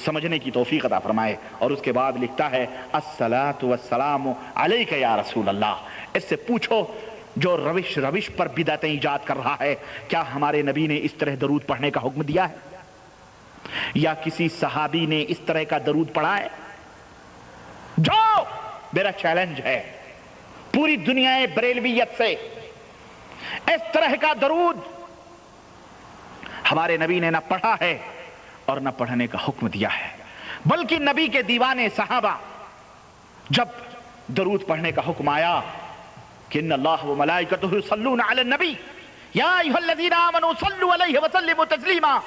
سمجھنے کی توفیق عطا فرمائے۔ اور اس کے بعد لکھتا ہے الصلاۃ والسلام علیک یا رسول اللہ۔ اس سے پوچھو جو روش پر بدعتیں ایجاد کر رہا ہے، کیا ہمارے نبی نے اس طرح درود پڑھنے کا حکم دیا ہے؟ یا کسی صحابی نے اس طرح کا درود پڑھا ہے؟ جو میرا چیلنج ہے پوری دنیا بریلویت سے، اس طرح کا درود ہمارے نبی نے نہ پڑھا ہے اور نہ پڑھنے کا حکم دیا ہے، بلکہ نبی کے دیوانے صحابہ جب درود پڑھنے کا حکم آیا کہ ان اللہ و ملائکتہ یصلون علی النبی یا ایھا الذین آمنوا صلوا علیہ وسلموا تسلیما،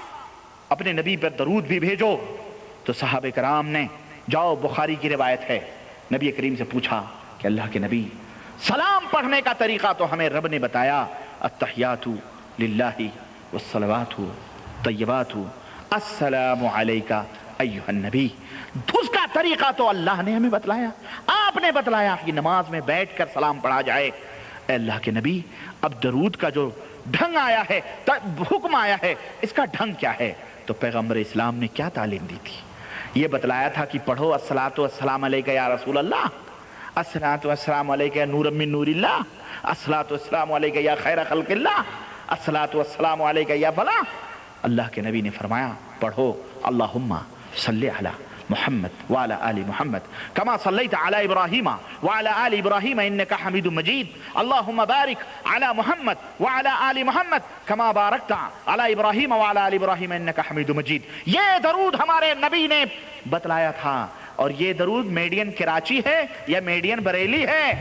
اپنے نبی پر درود بھی بھیجو، تو صحابہ کرام نے، جاؤ بخاری کی روایت ہے، نبی کریم سے پوچھا کہ اللہ کے نبی سلام پڑھنے کا طریقہ تو ہمیں رب نے بتایا، التحیات للہ والصلوات طیبات السلام علیک ایھا النبی، اس کا طریقہ تو اللہ نے ہمیں بتلایا، آپ نے بتلایا کہ نماز میں بیٹھ کر سلام پڑھا جائے۔ اے اللہ کے نبی، اب درود کا جو ڈھنگ آیا ہے، حکم آیا ہے، اس کا ڈھنگ کیا ہے؟ تو پیغمبر اسلام نے کیا تعلیم دی تھی؟ یہ بتلایا تھا کہ پڑھو الصلاۃ والسلام علیک یا رسول اللہ، الصلاۃ والسلام علیک یا نور من نور اللہ، الصلاۃ والسلام علیک یا خیر خلق اللہ، الصلاۃ والسلام علیک یا فلاں۔ اللہ کے نبی نے فرمایا پڑھو اللہم صلی علی محمد وعلی آل محمد کما صلیت علی ابراہیم وعلی آل ابراہیم انک حمید مجید، اللہم بارک علی محمد وعلی آل محمد کما بارکت علی ابراہیم وعلی آل ابراہیم انک حمید مجید۔ یہ درود ہمارے نبی نے بتلایا تھا، اور یہ درود میڈین کراچی ہے یا میڈین بریلی ہے؟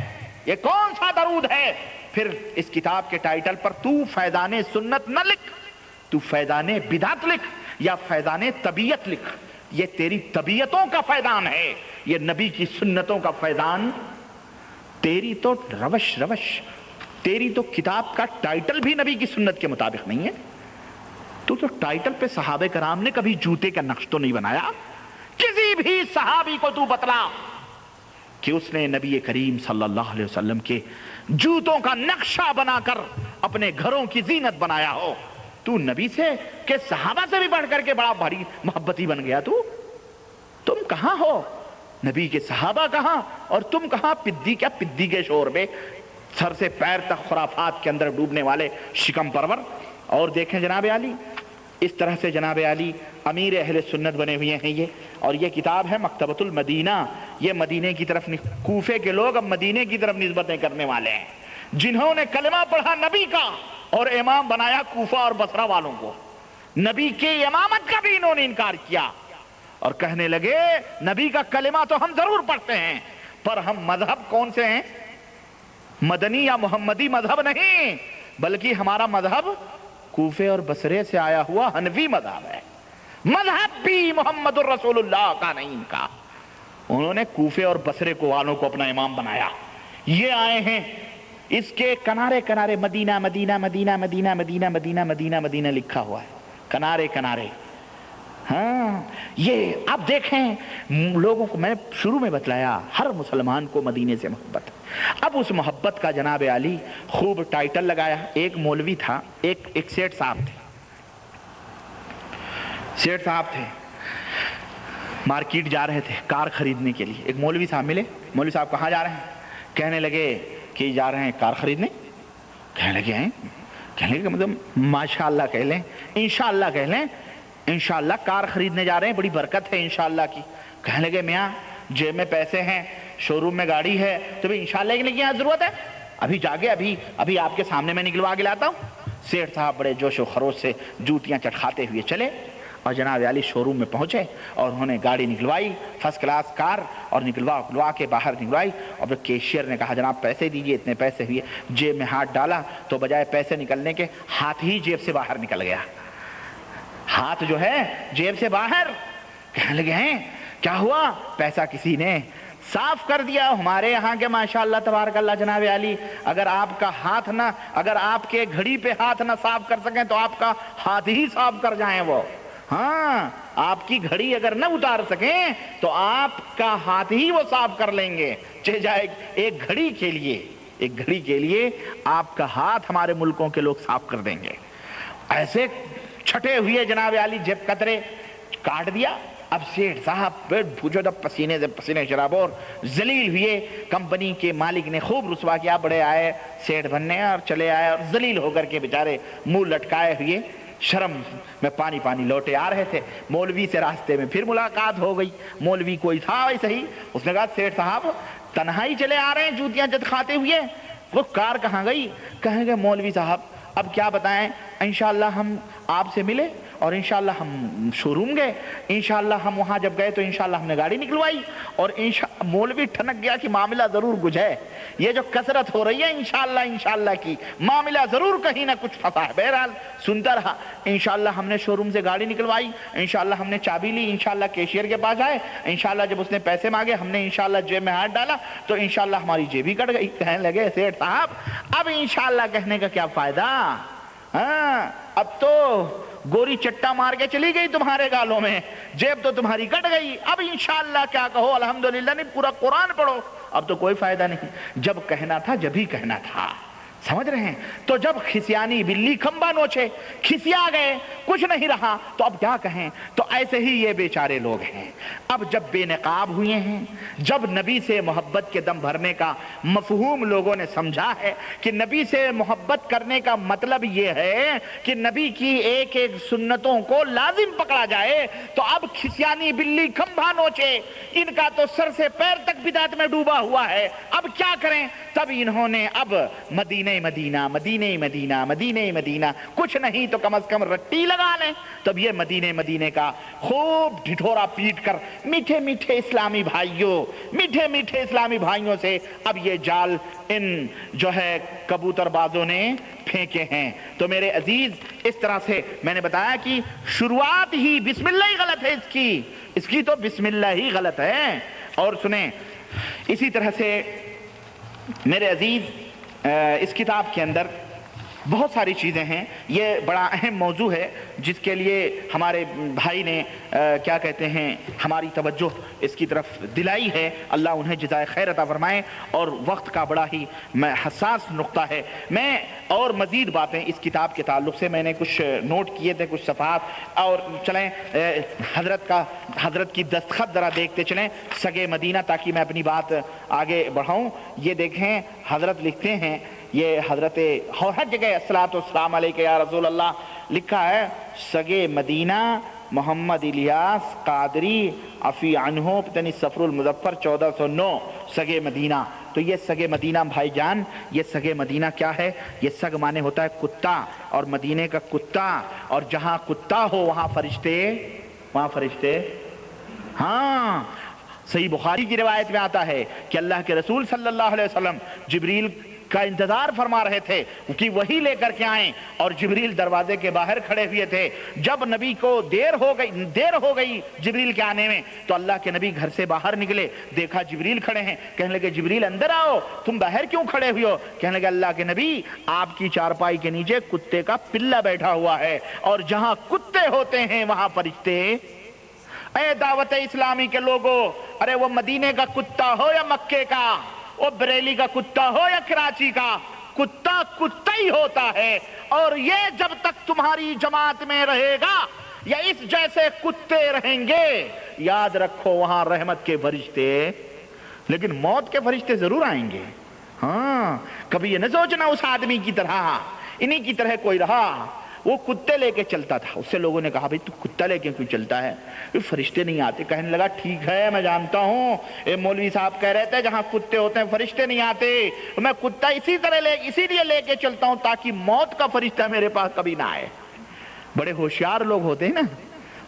یہ کون سا درود ہے؟ پھر اس کتاب کے ٹائٹل پر تو فیضان سنت نہ لکھ، تو فیضان بدعت لکھ یا فیضان طبیعت لکھ، یہ تیری طبیعتوں کا فیضان ہے، یہ نبی کی سنتوں کا فیضان۔ تیری تو روش تیری تو کتاب کا ٹائٹل بھی نبی کی سنت کے مطابق نہیں ہے۔ تو ٹائٹل پہ صحابہ کرام نے کبھی جوتے کا نقش تو نہیں بنایا؟ کسی بھی صحابی کو تو بتلا کہ اس نے نبی کریم صلی اللہ علیہ وسلم کے جوتوں کا نقشہ بنا کر اپنے گھروں کی زینت بنایا ہو۔ تو نبی سے کہ صحابہ سے بھی بڑھ کر کے بڑا بھاری محبتی بن گیا۔ تم کہاں ہو؟ نبی کے صحابہ کہاں اور تم کہاں؟ پدی کے شور میں سر سے پیر تک خرافات کے اندر ڈوبنے والے شکم پرور۔ اور دیکھیں جناب علی، اس طرح سے جناب علی امیر اہل سنت بنے ہوئے ہیں یہ، اور یہ کتاب ہے مکتبۃ المدینہ، یہ مدینے کی طرف، کوفے کے لوگ اب مدینے کی طرف نسبتیں کرنے والے ہیں، جنہوں نے کلمہ پڑھا نبی کا اور امام بنایا کوفہ اور بصرہ والوں کو، نبی کی امامت کا بھی انہوں نے انکار کیا اور کہنے لگے نبی کا کلمہ تو ہم ضرور پڑھتے ہیں، پر ہم مذہب کون سے ہیں؟ مدنی یا محمدی مذہب نہیں، بلکہ ہمارا مذہب کوفے اور بصرے سے آیا ہوا حنفی مذہب ہے، مذہب بھی محمد الرسول اللہ کا نہیں ان کا۔ انہوں نے کوفے اور بصرے کو والوں کو اپنا امام بنایا۔ یہ آئے ہیں اس کے کنارے کنارے مدینہ مدینہ مدینہ مدینہ مدینہ مدینہ مدینہ مدینہ لکھا ہوا ہے، کنارے کنارے۔ ہاں یہ اب دیکھیں لوگوں کو، میں نے شروع میں بتلایا ہر مسلمان کو مدینے سے محبت ہے۔ اب اس محبت کا جناب علی خوب ٹائٹل لگایا۔ ایک مولوی تھا، ایک سیٹھ صاحب تھے، مارکیٹ جا رہے تھے کار خریدنے کے لیے۔ ایک مولوی صاحب ملے، مولوی صاحب کہاں جا رہے ہیں؟ کہنے لگے کہ جا رہے ہیں کار خریدنے۔ کہنے لگے مطلب ماشاءاللہ کہہ لیں، انشاءاللہ کہہ لیں، انشاءاللہ کار خریدنے جا رہے ہیں، بڑی برکت ہے انشاءاللہ کی۔ کہنے لگے میاں جیب میں پیسے ہیں، شو روم میں گاڑی ہے، تو بھی انشاءاللہ کے لیے کیا ضرورت ہے؟ ابھی جاگے، ابھی آپ کے سامنے میں نکلوا کے لاتا ہوں۔ سیٹھ صاحب بڑے جوش و خروش سے جوتیاں چٹکھاتے ہوئے چلے اور جناب علی شو روم میں پہنچے اور انہوں نے گاڑی نکلوائی، فرسٹ کلاس کار، اور نکلوا کے باہر نکلوائی۔ اور پھر کیشیئر نے کہا جناب پیسے دیجئے، اتنے پیسے ہوئے۔ جیب میں ہاتھ ڈالا تو بجائے پیسے نکلنے کے ہاتھ ہی جیب سے باہر نکل گیا، ہاتھ جو ہے جیب سے باہر۔ کہنے لگے ہیں کیا ہوا؟ پیسہ کسی نے صاف کر دیا۔ ہمارے یہاں کے ماشاءاللہ تبارک اللہ جناب علی، اگر آپ کا ہاتھ نہ، اگر آپ کے گھڑی پہ ہاتھ نہ صاف کر سکیں تو آپ کا ہاتھ ہی صاف کر جائیں وہ۔ ہاں آپ کی گھڑی اگر نہ اتار سکیں تو آپ کا ہاتھ ہی وہ صاف کر لیں گے، چاہے جائے ایک گھڑی کے لیے آپ کا ہاتھ ہمارے ملکوں کے لوگ صاف کر دیں گے۔ ایسے چھٹے ہوئے جناب علی جب قطرے کاٹ دیا اب سیٹھ صاحب پوچھو تو پسینے سے پسینے شرابور ذلیل ہوئے. کمپنی کے مالک نے خوب رسوا کیا, بڑے آئے سیٹھ بننے اور چلے آئے اور ذلیل ہو کر کے بیچارے منہ لٹکائے ہوئے شرم میں پانی پانی لوٹے آ رہے تھے. مولوی سے راستے میں پھر ملاقات ہو گئی. مولوی کوئی تھا ویسے ہی, اس نے کہا سیٹھ صاحب تنہائی چلے آ رہے ہیں جوتیاں جت کھاتے ہوئے, وہ کار کہاں گئی؟ کہیں گے مولوی صاحب اب کیا بتائیں, انشاءاللہ ہم آپ سے ملے اور انشاءاللہ ہم شو روم گئے, انشاءاللہ ہم وہاں جب گئے تو انشاءاللہ ہم نے گاڑی نکلوائی اور مولوی ٹھنک گیا کہ معاملہ ضرور کچھ ہے, یہ جو کثرت ہو رہی ہے انشاءاللہ کی معاملہ ضرور کہیں نہ کچھ پھنسا ہے. بہرحال سنتا رہا. انشاءاللہ ہم نے شو روم سے گاڑی نکلوائی, انشاءاللہ ہم نے چابی لی, انشاءاللہ کیشیئر کے پاس آئے, انشاءاللہ جب اس نے پیسے مانگے ہم نے انشاءاللہ جیب میں ہاتھ ڈالا تو انشاءاللہ ہماری جیب ہی کٹ گئی. کہنے لگے سیٹھ صاحب اب انشاءاللہ کہنے کا کیا فائدہ, ہاں اب تو گوری چٹا مار کے چلی گئی تمہارے گالوں میں, جیب تو تمہاری کٹ گئی, اب انشاءاللہ کیا کہو, الحمدللہ نہیں پورا قرآن پڑھو, اب تو کوئی فائدہ نہیں. جب کہنا تھا جب ہی کہنا تھا, سمجھ رہے ہیں؟ تو جب خسیانی بلی کھمبا نوچے, کھسیا گئے, کچھ نہیں رہا تو اب کیا کہیں. تو ایسے ہی یہ بیچارے لوگ ہیں. اب جب بے نقاب ہوئے ہیں, جب نبی سے محبت کے دم بھرنے کا مفہوم لوگوں نے سمجھا ہے کہ نبی سے محبت کرنے کا مطلب یہ ہے کہ نبی کی ایک ایک سنتوں کو لازم پکڑا جائے, تو اب خسیانی بلی کھمبا نوچے, ان کا تو سر سے پیر تک بدعت میں ڈوبا ہوا ہے, اب کیا کریں. تب انہوں نے اب مدینہ مدینہ کچھ نہیں تو کم از کم رٹی لگا لیں. تب یہ مدینے کا خوب ڈھٹورا پیٹ کر میٹھے میٹھے اسلامی بھائیوں سے اب یہ جال ان جو ہے کبوتر بازوں نے پھینکے ہیں. تو میرے عزیز اس طرح سے میں نے بتایا کہ شروعات ہی بسم اللہ ہی غلط ہے, اس کی تو بسم اللہ ہی غلط ہے. اور سنیں اسی طرح سے میرے عزیز اس کتاب کے اندر بہت ساری چیزیں ہیں. یہ بڑا اہم موضوع ہے جس کے لیے ہمارے بھائی نے کیا کہتے ہیں ہماری توجہ اس کی طرف دلائی ہے, اللہ انہیں جزائے خیر عطا فرمائے. اور وقت کا بڑا ہی حساس نقطہ ہے. میں اور مزید باتیں اس کتاب کے تعلق سے میں نے کچھ نوٹ کیے تھے, کچھ صفحات, اور چلیں حضرت کی دستخط ذرا دیکھتے چلیں, سگے مدینہ, تاکہ میں اپنی بات آگے بڑھاؤں. یہ دیکھیں حضرت لکھتے ہیں, یہ حضرت ہر جگہ الصلوۃ والسلام علیک یا رسول اللہ لکھا ہے, سگے مدینہ محمد الیاس قادری عفی عنہ پتنی سفر المظفر 1409 سگے مدینہ. تو یہ سگے مدینہ بھائی جان, یہ سگے مدینہ کیا ہے؟ یہ سگ مانے ہوتا ہے کتا, اور مدینے کا کتا, اور جہاں کتا ہو وہاں فرشتے. ہاں صحیح بخاری کی روایت میں آتا ہے کہ اللہ کے رسول صلی اللہ علیہ وسلم جبریل کا انتظار فرما رہے تھے کہ وہی لے کر کے آئیں, اور جبریل دروازے کے باہر کھڑے ہوئے تھے. جب نبی کو دیر ہو گئی جبریل کے آنے میں, تو اللہ کے نبی گھر سے باہر نکلے, دیکھا جبریل کھڑے ہیں, کہنے لگے جبریل اندر آؤ, تم باہر کیوں کھڑے ہوئے ہو؟ کہنے لگے اللہ کے نبی آپ کی چارپائی کے نیچے کتے کا پلہ بیٹھا ہوا ہے, اور جہاں کتے ہوتے ہیں وہاں فرشتے. اے دعوت اسلامی کے لوگوں, ارے وہ مدینے کا کتا ہو یا مکے کا, وہ بریلی کا کتا ہو یا کراچی کا, کتا ہی ہوتا ہے. اور یہ جب تک تمہاری جماعت میں رہے گا یا اس جیسے کتے رہیں گے, یاد رکھو وہاں رحمت کے فرشتے, لیکن موت کے فرشتے ضرور آئیں گے. ہاں کبھی یہ نہ سوچنا اس آدمی کی طرح, انہی کی طرح کوئی رہا, وہ کتے لے کے چلتا تھا. اس سے لوگوں نے کہا بھئی تو کتا لے کے کیوں چلتا ہے؟ فرشتے نہیں آتے. کہنے لگا ٹھیک ہے میں جانتا ہوں, مولوی صاحب کہہ رہے تھے جہاں کتے ہوتے ہیں فرشتے نہیں آتے, میں کتا اسی لیے لے کے چلتا ہوں تاکہ موت کا فرشتہ میرے پاس کبھی نہ آئے. بڑے ہوشیار لوگ ہوتے ہیں نا,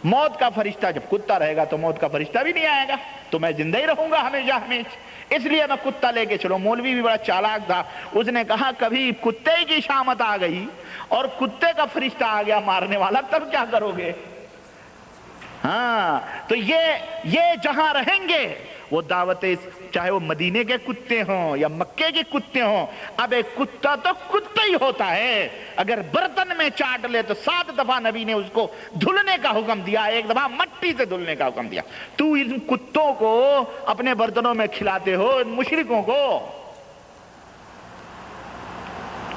موت کا فرشتہ جب کتا رہے گا تو موت کا فرشتہ بھی نہیں آئے گا, تو میں زندہ ہی رہوں گا ہمیشہ, اس لیے میں کتا لے کے چلوں. مولوی بھی بڑا چالاک تھا, اس نے کہا کبھی کتے کی شامت آ گئی اور کتے کا فرشتہ آ گیا مارنے والا, تب کیا کرو گے؟ ہاں تو یہ جہاں رہیں گے وہ دعوت, چاہے وہ مدینے کے کتے ہوں یا مکے کے کتے ہوں, اب ایک کتا تو کتا ہی ہوتا ہے. اگر برتن میں چاٹ لے تو 7 دفعہ نبی نے اس کو دھلنے کا حکم دیا, 1 دفعہ مٹی سے دھلنے کا حکم دیا. تو ان کتوں کو اپنے برتنوں میں کھلاتے ہو, ان مشرکوں کو.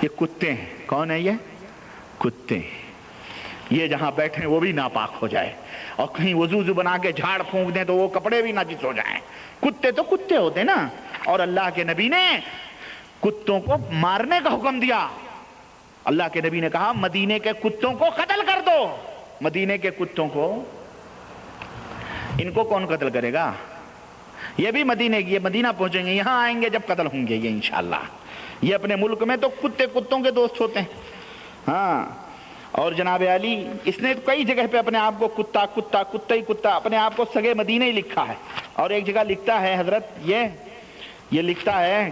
یہ کتے ہیں. کون ہے یہ؟ کتے. یہ جہاں بیٹھے وہ بھی ناپاک ہو جائے، اور کہیں وضو بنا کے جھاڑ پھونک دیں تو وہ کپڑے بھی نجس ہو جائیں۔ کتے تو کتے ہوتے نا، اور اللہ کے نبی نے کتوں کو مارنے کا حکم دیا۔ اللہ کے نبی نے کہا مدینے کے کتوں کو قتل کر دو۔ مدینے کے کتوں کو، ان کو کون قتل کرے گا؟ یہ بھی مدینے کی، یہ مدینہ پہنچیں گے، یہاں آئیں گے جب قتل ہوں گے یہ انشاءاللہ۔ یہ اپنے ملک میں تو کتے کتوں کے دوست ہوتے ہیں۔ ہاں، اور جناب علی اس نے کئی جگہ پہ اپنے آپ کو کتا کتا کتا ہی کتا، اپنے آپ کو سگے مدینہ ہی لکھا ہے۔ اور ایک جگہ لکھتا ہے حضرت یہ لکھتا ہے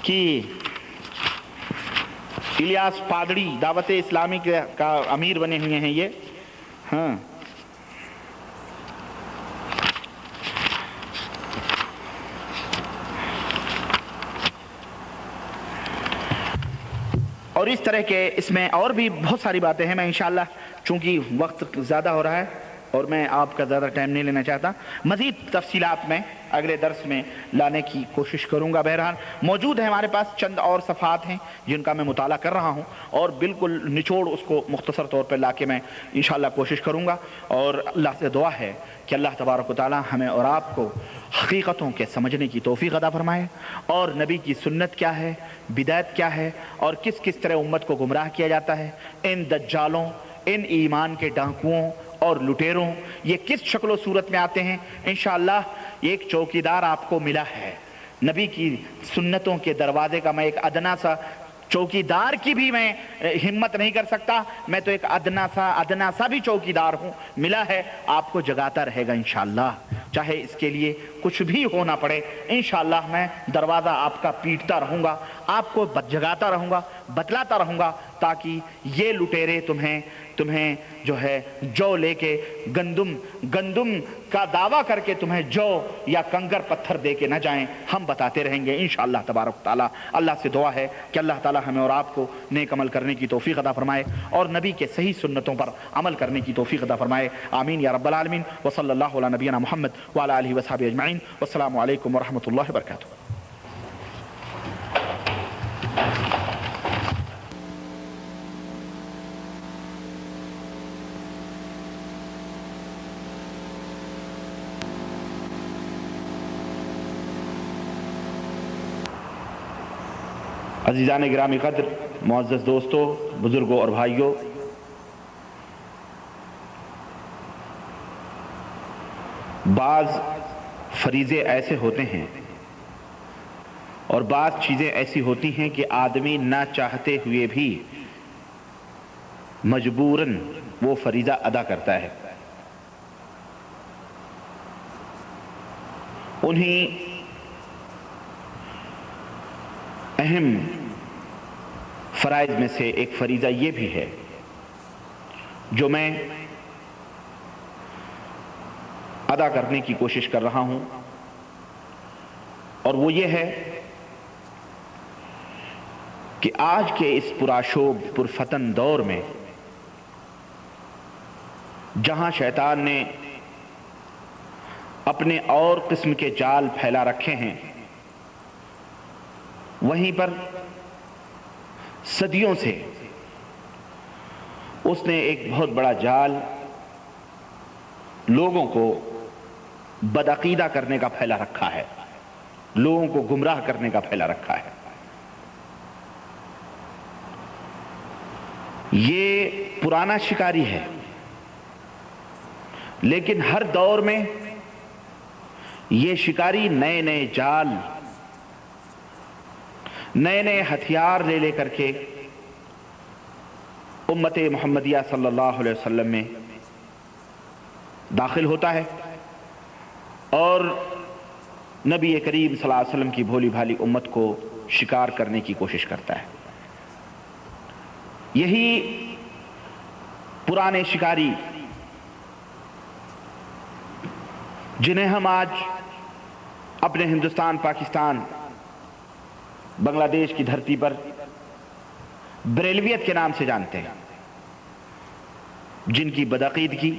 کہ الیاس پادڑی دعوت اسلامی کا امیر بنے ہوئے ہیں یہ۔ ہاں، اور اس طرح کے اس میں اور بھی بہت ساری باتیں ہیں۔ میں انشاءاللہ چونکہ وقت زیادہ ہو رہا ہے اور میں آپ کا زیادہ ٹائم نہیں لینا چاہتا، مزید تفصیلات میں اگلے درس میں لانے کی کوشش کروں گا۔ بہرحال موجود ہے ہمارے پاس چند اور صفحات ہیں جن کا میں مطالعہ کر رہا ہوں، اور بالکل نچوڑ اس کو مختصر طور پر لا کے میں انشاءاللہ کوشش کروں گا۔ اور اللہ سے دعا ہے کہ اللہ تبارک و تعالی ہمیں اور آپ کو حقیقتوں کے سمجھنے کی توفیق عطا فرمائے، اور نبی کی سنت کیا ہے، بدعت کیا ہے، اور کس کس طرح امت کو گمراہ کیا جاتا ہے، ان دجالوں، ان ایمان کے ڈاکوؤں اور لٹیروں، یہ کس شکل و صورت میں آتے ہیں۔ انشاءاللہ ایک چوکیدار آپ کو ملا ہے، نبی کی سنتوں کے دروازے کا میں ایک ادنا سا چوکیدار کی بھی میں ہمت نہیں کر سکتا، میں تو ایک ادنا سا بھی چوکیدار ہوں، ملا ہے، آپ کو جگاتا رہے گا انشاءاللہ، چاہے اس کے لیے کچھ بھی ہونا پڑے۔ انشاءاللہ میں دروازہ آپ کا پیٹتا رہوں گا، آپ کو جگاتا رہوں گا، بتلاتا رہوں گا، تاکہ یہ لٹیرے تمہیں جو ہے جو لے کے گندم کا دعویٰ کر کے تمہیں جو یا کنکر پتھر دے کے نہ جائیں، ہم بتاتے رہیں گے انشاءاللہ تبارک تعالیٰ۔ اللہ سے دعا ہے کہ اللہ تعالیٰ ہمیں اور آپ کو نیک عمل کرنے کی توفیق عطا فرمائے، اور نبی کے صحیح سنتوں پر عمل کرنے کی توفیق عطا فرمائے، آمین یا رب العالمین۔ وصلی اللہ علی نبینا محمد وعلی آلہ وصحبہ اجمعین، والسلام علیکم ورحمۃ اللہ وبرکاتہ۔ عزیزان گرامی قدر، معزز دوستو، بزرگوں اور بھائیوں، بعض فریضے ایسے ہوتے ہیں اور بعض چیزیں ایسی ہوتی ہیں کہ آدمی نہ چاہتے ہوئے بھی مجبوراً وہ فریضہ ادا کرتا ہے۔ انہیں اہم فرائض میں سے ایک فریضہ یہ بھی ہے جو میں ادا کرنے کی کوشش کر رہا ہوں، اور وہ یہ ہے کہ آج کے اس پرآشوب پرفتن دور میں جہاں شیطان نے اپنے اور قسم کے جال پھیلا رکھے ہیں، وہیں پر صدیوں سے اس نے ایک بہت بڑا جال لوگوں کو بدعقیدہ کرنے کا پھیلا رکھا ہے، لوگوں کو گمراہ کرنے کا پھیلا رکھا ہے۔ یہ پرانا شکاری ہے، لیکن ہر دور میں یہ شکاری نئے نئے جال، نئے نئے ہتھیار لے کر کے امت محمدیہ صلی اللہ علیہ وسلم میں داخل ہوتا ہے، اور نبی کریم صلی اللہ علیہ وسلم کی بھولی بھالی امت کو شکار کرنے کی کوشش کرتا ہے۔ یہی پرانے شکاری جنہیں ہم آج اپنے ہندوستان، پاکستان، بنگلہ دیش کی دھرتی پر بریلویت کے نام سے جانتے ہیں، جن کی بدعقیدگی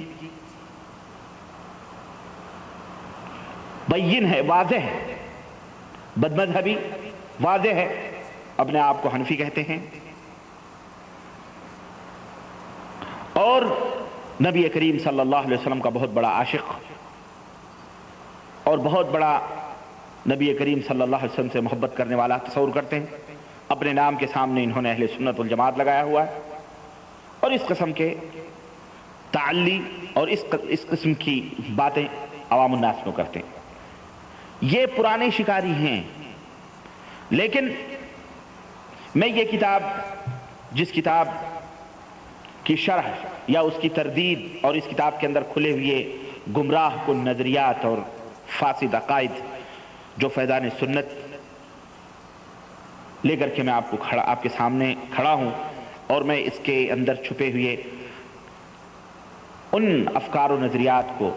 بین ہے، واضح ہے، بدمذہبی واضح ہے، اپنے آپ کو حنفی کہتے ہیں، اور نبی کریم صلی اللہ علیہ وسلم کا بہت بڑا عاشق اور بہت بڑا نبی کریم صلی اللہ علیہ وسلم سے محبت کرنے والا تصور کرتے ہیں. اپنے نام کے سامنے انہوں نے اہل سنت والجماعت لگایا ہوا ہے اور اس قسم کے تعلی اور اس قسم کی باتیں عوام الناس میں کرتے ہیں. یہ پرانے شکاری ہیں. لیکن میں یہ کتاب، جس کتاب کی شرح یا اس کی تردید اور اس کتاب کے اندر کھلے ہوئے گمراہ کن نظریات اور فاسد عقائد جو فیضان سنت لے کر کے میں آپ کے سامنے کھڑا ہوں، اور میں اس کے اندر چھپے ہوئے ان افکار و نظریات کو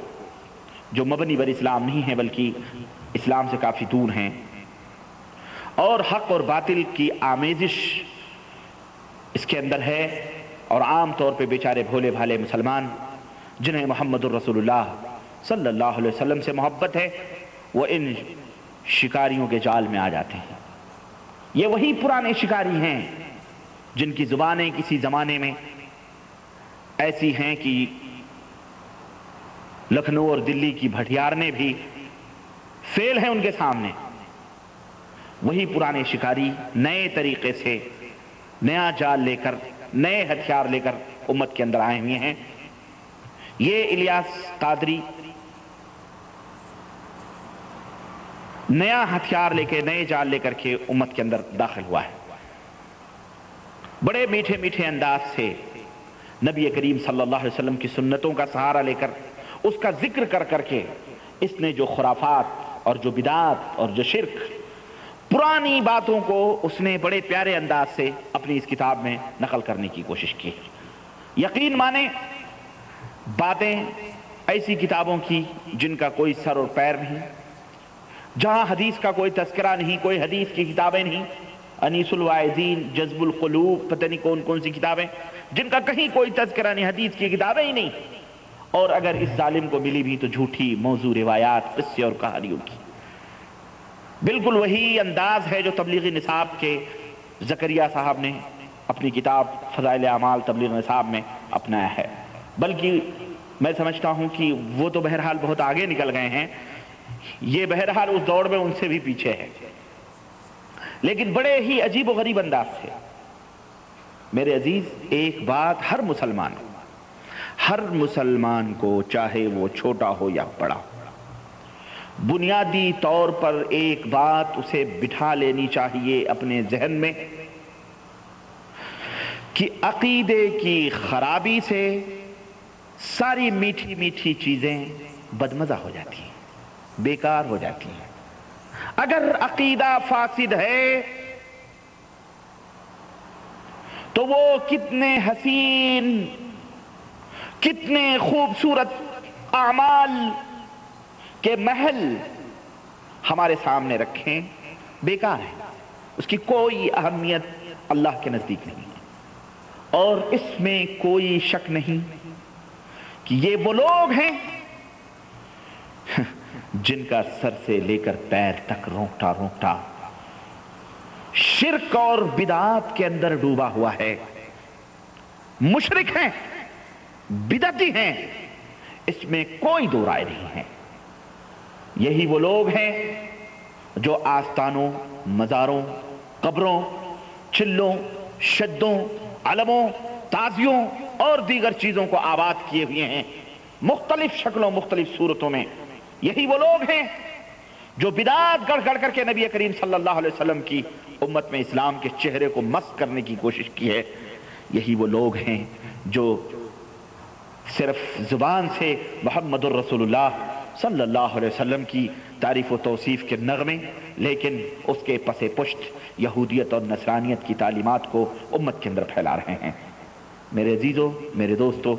جو مبنی بر اسلام نہیں ہیں بلکہ اسلام سے کافی دور ہیں، اور حق اور باطل کی آمیزش اس کے اندر ہے، اور عام طور پہ بیچارے بھولے بھالے مسلمان جنہیں محمد الرسول اللہ صلی اللہ علیہ وسلم سے محبت ہے، وہ ان شکاریوں کے جال میں آ جاتے ہیں. یہ وہی پرانے شکاری ہیں جن کی زبانیں کسی زمانے میں ایسی ہیں کہ لکھنؤ اور دلی کی بھٹیارنے بھی فیل ہیں ان کے سامنے. وہی پرانے شکاری نئے طریقے سے نیا جال لے کر، نئے ہتھیار لے کر امت کے اندر آئے ہوئے ہیں. یہ الیاس قادری نیا ہتھیار لے کے، نئے جال لے کر کے امت کے اندر داخل ہوا ہے. بڑے میٹھے میٹھے انداز سے نبی کریم صلی اللہ علیہ وسلم کی سنتوں کا سہارا لے کر، اس کا ذکر کر کر کے اس نے جو خرافات اور جو بدعات اور جو شرک، پرانی باتوں کو اس نے بڑے پیارے انداز سے اپنی اس کتاب میں نقل کرنے کی کوشش کی. یقین مانیں، باتیں ایسی کتابوں کی جن کا کوئی سر اور پیر نہیں، جہاں حدیث کا کوئی تذکرہ نہیں، کوئی حدیث کی کتابیں نہیں، انیس الواعظین، جذب القلوب، پتہ نہیں کون کون سی کتابیں جن کا کہیں کوئی تذکرہ نہیں، حدیث کی کتابیں ہی نہیں. اور اگر اس ظالم کو ملی بھی تو جھوٹی موضوع روایات، قصے اور کہانیوں کی. بالکل وہی انداز ہے جو تبلیغ نصاب کے زکریا صاحب نے اپنی کتاب فضائل اعمال تبلیغ نصاب میں اپنایا ہے. بلکہ میں سمجھتا ہوں کہ وہ تو بہرحال بہت آگے نکل گئے ہیں، یہ بہرحال اس دوڑ میں ان سے بھی پیچھے ہے، لیکن بڑے ہی عجیب و غریب انداز سے. میرے عزیز، ایک بات ہر مسلمان کو، چاہے وہ چھوٹا ہو یا بڑا، بنیادی طور پر ایک بات اسے بٹھا لینی چاہیے اپنے ذہن میں کہ عقیدے کی خرابی سے ساری میٹھی میٹھی چیزیں بدمزہ ہو جاتی ہیں، بیکار ہو جاتی ہیں. اگر عقیدہ فاسد ہے تو وہ کتنے حسین، کتنے خوبصورت اعمال کے محل ہمارے سامنے رکھیں، بیکار ہے. اس کی کوئی اہمیت اللہ کے نزدیک نہیں ہے. اور اس میں کوئی شک نہیں کہ یہ وہ لوگ ہیں جن کا سر سے لے کر پیر تک رونگٹا رونگٹا شرک اور بدعات کے اندر ڈوبا ہوا ہے. مشرک ہیں، بدعتی ہیں، اس میں کوئی دو رائے نہیں ہے. یہی وہ لوگ ہیں جو آستانوں، مزاروں، قبروں، چلوں، شدوں، علموں، تازیوں اور دیگر چیزوں کو آباد کیے ہوئے ہیں مختلف شکلوں، مختلف صورتوں میں. یہی وہ لوگ ہیں جو بدعات گڑھ گڑھ کر کے نبی کریم صلی اللہ علیہ وسلم کی امت میں اسلام کے چہرے کو مسخ کرنے کی کوشش کی ہے. یہی وہ لوگ ہیں جو صرف زبان سے محمد الرسول اللہ صلی اللہ علیہ وسلم کی تعریف و توصیف کے نغمے، لیکن اس کے پس پشت یہودیت اور نصرانیت کی تعلیمات کو امت کے اندر پھیلا رہے ہیں. میرے عزیزوں، میرے دوستوں،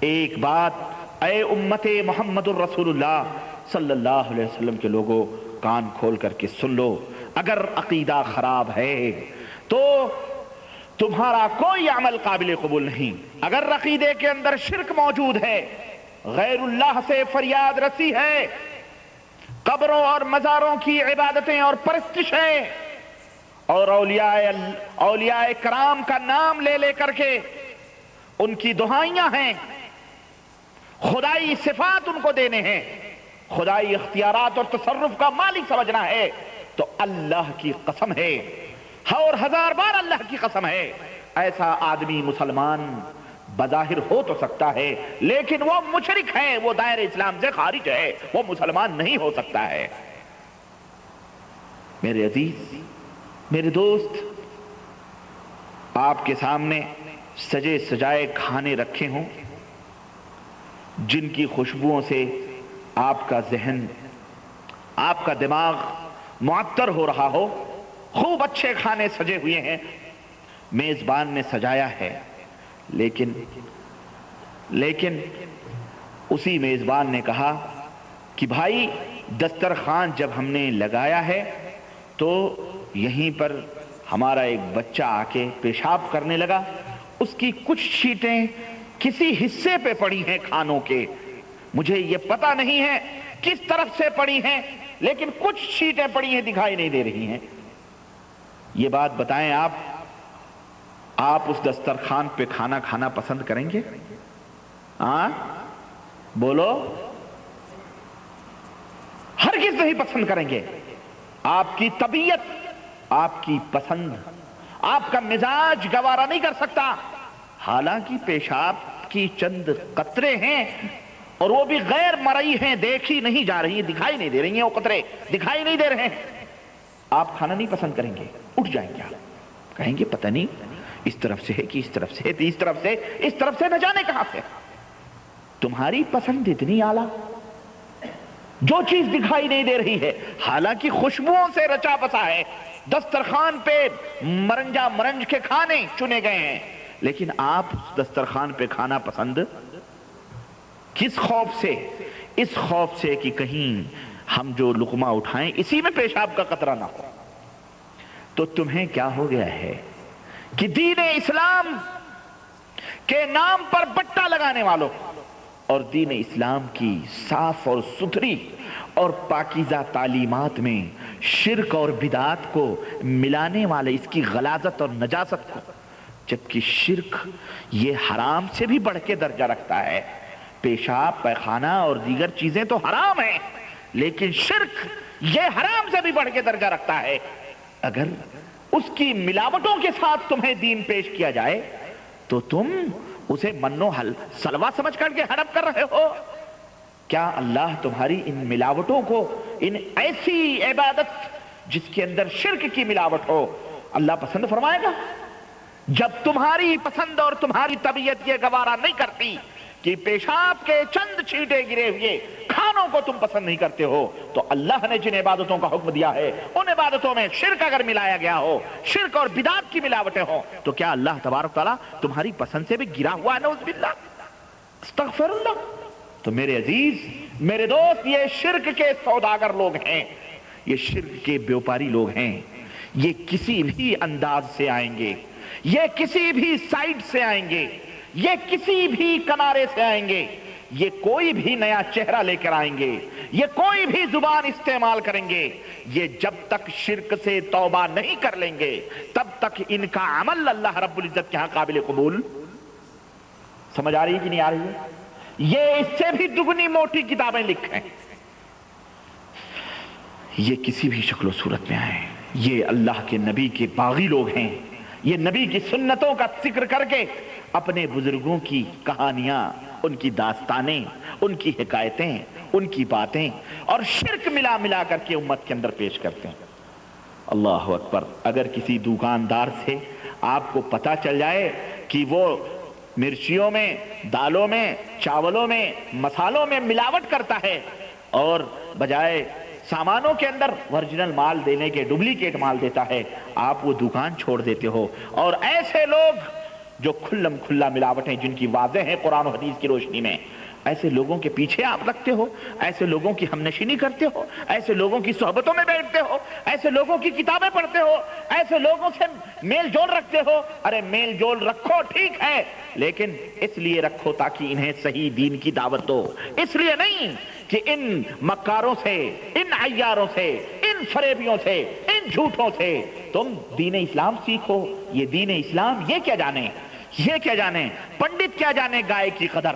ایک بات اے امت محمد الرسول اللہ صلی اللہ علیہ وسلم کے لوگوں، کان کھول کر کے سن لو. اگر عقیدہ خراب ہے تو تمہارا کوئی عمل قابل قبول نہیں. اگر عقیدے کے اندر شرک موجود ہے، غیر اللہ سے فریاد رسی ہے، قبروں اور مزاروں کی عبادتیں اور پرستش ہے، اور اولیاء کرام کا نام لے لے کر کے ان کی دعائیاں ہیں، خدائی صفات ان کو دینے ہیں، خدائی اختیارات اور تصرف کا مالک سمجھنا ہے، تو اللہ کی قسم ہے، اور ہزار بار اللہ کی قسم ہے، ایسا آدمی مسلمان بظاہر ہو تو سکتا ہے لیکن وہ مشرک ہے، وہ دائرہ اسلام سے خارج ہے، وہ مسلمان نہیں ہو سکتا ہے۔ میرے عزیز، میرے دوست، آپ کے سامنے سجے سجائے کھانے رکھے ہوں جن کی خوشبوؤں سے آپ کا ذہن، آپ کا دماغ معطر ہو رہا ہو، خوب اچھے کھانے سجے ہوئے ہیں، میزبان نے سجایا ہے، لیکن اسی میزبان نے کہا کہ بھائی دسترخوان جب ہم نے لگایا ہے تو یہیں پر ہمارا ایک بچہ آ کے پیشاب کرنے لگا، اس کی کچھ چھینٹیں کسی حصے پہ پڑی ہیں کھانوں کے، مجھے یہ پتہ نہیں ہے کس طرف سے پڑی ہیں لیکن کچھ چھینٹیں پڑی ہیں، دکھائی نہیں دے رہی ہیں۔ یہ بات بتائیں، آپ اس دسترخوان پہ کھانا کھانا پسند کریں گے؟ ہاں بولو، ہرگز نہیں پسند کریں گے۔ آپ کی طبیعت، آپ کی پسند، آپ کا مزاج گوارا نہیں کر سکتا، حالانکہ پیشاب کی چند قطرے ہیں اور وہ بھی غیر مرئی ہیں، دیکھی نہیں جا رہی، دکھائی نہیں دے رہی ہیں، وہ قطرے دکھائی نہیں دے رہے ہیں، آپ کھانا نہیں پسند کریں گے؟ اٹھ جائیں گے، آپ کہیں گے پتہ نہیں اس طرف سے ہے کہ اس طرف سے ہے، اس طرف سے نہ جانے کہاں سے۔ تمہاری پسند اتنی اعلیٰ، جو چیز دکھائی نہیں دے رہی ہے حالانکہ خوشبوؤں سے رچا بسا ہے، دسترخوان پہ مرنجا مرنج کے کھانے چنے گئے ہیں، لیکن آپ دسترخوان پہ کھانا پسند کس خوف سے؟ اس خوف سے کہ کہیں ہم جو لقمہ اٹھائیں اسی میں پیشاب کا قطرہ نہ ہو۔ تو تمہیں کیا ہو گیا ہے کہ دین اسلام کے نام پر بٹا لگانے والوں اور دین اسلام کی صاف اور ستھری اور پاکیزہ تعلیمات میں شرک اور بدعات کو ملانے والے، اس کی غلاظت اور نجاست کو، جبکہ شرک یہ حرام سے بھی بڑھ کے درجہ رکھتا ہے، پیشاب پیخانہ اور دیگر چیزیں تو حرام ہیں لیکن شرک یہ حرام سے بھی بڑھ کے درجہ رکھتا ہے۔ اگر اس کی ملاوٹوں کے ساتھ تمہیں دین پیش کیا جائے تو تم اسے منو سلوا سمجھ کر کے ہڑپ کر رہے ہو۔ کیا اللہ تمہاری ان ملاوٹوں کو، ان ایسی عبادت جس کے اندر شرک کی ملاوٹ ہو، اللہ پسند فرمائے گا؟ جب تمہاری پسند اور تمہاری طبیعت یہ گوارا نہیں کرتی کہ پیشاب کے چند چھینٹے گرے ہوئے کھانوں کو تم پسند نہیں کرتے ہو، تو اللہ نے جن عبادتوں کا حکم دیا ہے ان عبادتوں میں شرک اگر ملایا گیا ہو، شرک اور بدعات کی ملاوٹیں ہوں، تو کیا اللہ تبارک تعالیٰ تمہاری پسند سے بھی گرا ہوا ہے؟ نعوذ باللہ، استغفر اللہ۔ تو میرے عزیز، میرے دوست، یہ شرک کے سوداگر لوگ ہیں، یہ شرک کے بیوپاری لوگ ہیں، یہ کسی بھی انداز سے آئیں گے، یہ کسی بھی سائڈ سے آئیں گے، یہ کسی بھی کنارے سے آئیں گے، یہ کوئی بھی نیا چہرہ لے کر آئیں گے، یہ کوئی بھی زبان استعمال کریں گے، یہ جب تک شرک سے توبہ نہیں کر لیں گے تب تک ان کا عمل اللہ رب العزت کے ہاں قابل قبول۔ سمجھ آ رہی ہے کہ نہیں آ رہی ہے؟ یہ اس سے بھی دگنی موٹی کتابیں لکھیں، یہ کسی بھی شکل و صورت میں آئیں، یہ اللہ کے نبی کے باغی لوگ ہیں، یہ نبی کی سنتوں کا ذکر کر کے اپنے بزرگوں کی کہانیاں، ان کی داستانیں، ان کی حکایتیں، ان کی باتیں اور شرک ملا ملا کر کے امت کے اندر پیش کرتے ہیں۔ اللہ اکبر۔ اگر کسی دکاندار سے آپ کو پتہ چل جائے کہ وہ مرچیوں میں، دالوں میں، چاولوں میں، مسالوں میں ملاوٹ کرتا ہے اور بجائے سامانوں کے اندر اوریجنل مال دینے کے ڈپلیکیٹ مال دیتا ہے، آپ وہ دکان چھوڑ دیتے ہو، اور ایسے لوگ جو کھلم کھلا ملاوٹیں جن کی واضح ہیں قرآن و حدیث کی روشنی میں، ایسے لوگوں کے پیچھے آپ لگتے ہو، ایسے لوگوں کی ہم نشینی کرتے ہو، ایسے لوگوں کی صحبتوں میں بیٹھتے ہو، ایسے لوگوں کی کتابیں پڑھتے ہو، ایسے لوگوں سے میل جول رکھتے ہو۔ ارے میل جول رکھو، ٹھیک ہے، لیکن اس لیے رکھو تاکہ انہیں صحیح دین کی دعوت دو، اس لیے نہیں کہ ان مکاروں سے، ان عیاروں سے، ان فریبیوں سے، ان جھوٹوں سے تم دین اسلام سیکھو۔ یہ دین اسلام یہ کیا جانے، یہ کیا جانے، پنڈت کیا جانے گائے کی قدر،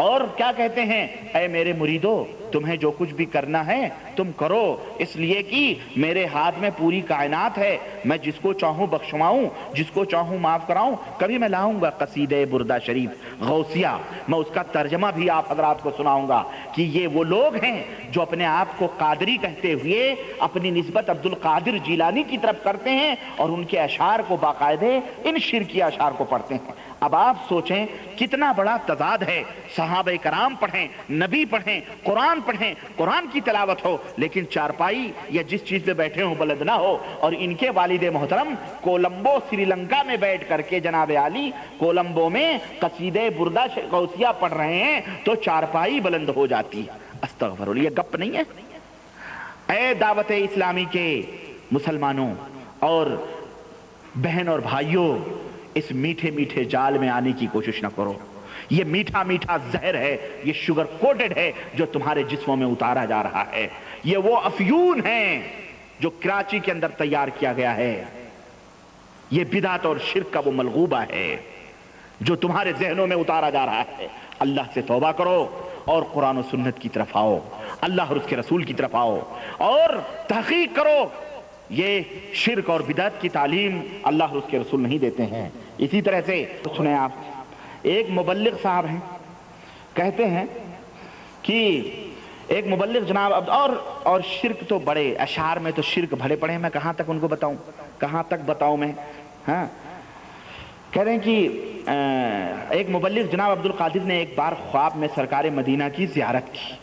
اور کیا کہتے ہیں؟ اے میرے مریدو، تمہیں جو کچھ بھی کرنا ہے تم کرو، اس لیے کہ میرے ہاتھ میں پوری کائنات ہے، میں جس کو چاہوں بخشواؤں، جس کو چاہوں معاف کراؤں۔ کبھی میں لاؤں گا قصیدہ بردہ شریف غوثیہ، میں اس کا ترجمہ بھی آپ حضرات کو سناؤں گا کہ یہ وہ لوگ ہیں جو اپنے آپ کو قادری کہتے ہوئے اپنی نسبت عبد القادر جیلانی کی طرف کرتے ہیں اور ان کے اشعار کو باقاعدہ ان شرکی اشعار کو پڑھتے ہیں۔ اب آپ سوچیں کتنا بڑا تضاد ہے، صحابہ کرام پڑھیں، نبی پڑھیں، قرآن پڑھیں، قرآن کی تلاوت ہو، لیکن چارپائی یا جس چیز پہ بیٹھے ہوں بلد نہ ہو، اور ان کے والد محترم کولمبو سری لنکا میں بیٹھ کر کے جناب عالی کولمبو میں قصیدہ بردہ غوثیہ پڑھ رہے ہیں تو چارپائی بلند ہو جاتی ہے۔ استغفر اللہ، یہ گپ نہیں ہے۔ اے دعوت اسلامی کے مسلمانوں اور بہن اور بھائیوں، اس میٹھے میٹھے جال میں آنے کی کوشش نہ کرو۔ یہ میٹھا میٹھا زہر ہے، یہ شوگر کوٹڈ ہے جو تمہارے جسموں میں اتارا جا رہا ہے۔ یہ وہ افیون ہے جو کراچی کے اندر تیار کیا گیا ہے۔ یہ بدعت اور شرک کا وہ ملغوبہ ہے جو تمہارے ذہنوں میں اتارا جا رہا ہے۔ اللہ سے توبہ کرو اور قرآن و سنت کی طرف آؤ، اللہ اور اس کے رسول کی طرف آؤ اور تحقیق کرو۔ یہ شرک اور بدعت کی تعلیم اللہ اور اس کے رسول نہیں دیتے ہیں۔ اسی طرح سے سنیں آپ، ایک مبلغ صاحب ہیں، کہتے ہیں کہ ایک مبلغ جناب اور شرک تو بڑے اشعار میں تو شرک بھرے پڑے ہیں، میں کہاں تک ان کو بتاؤں، کہاں تک بتاؤں میں۔ ہاں، کہہ رہے ہیں کہ ایک مبلغ جناب عبد القادر نے ایک بار خواب میں سرکار مدینہ کی زیارت کی۔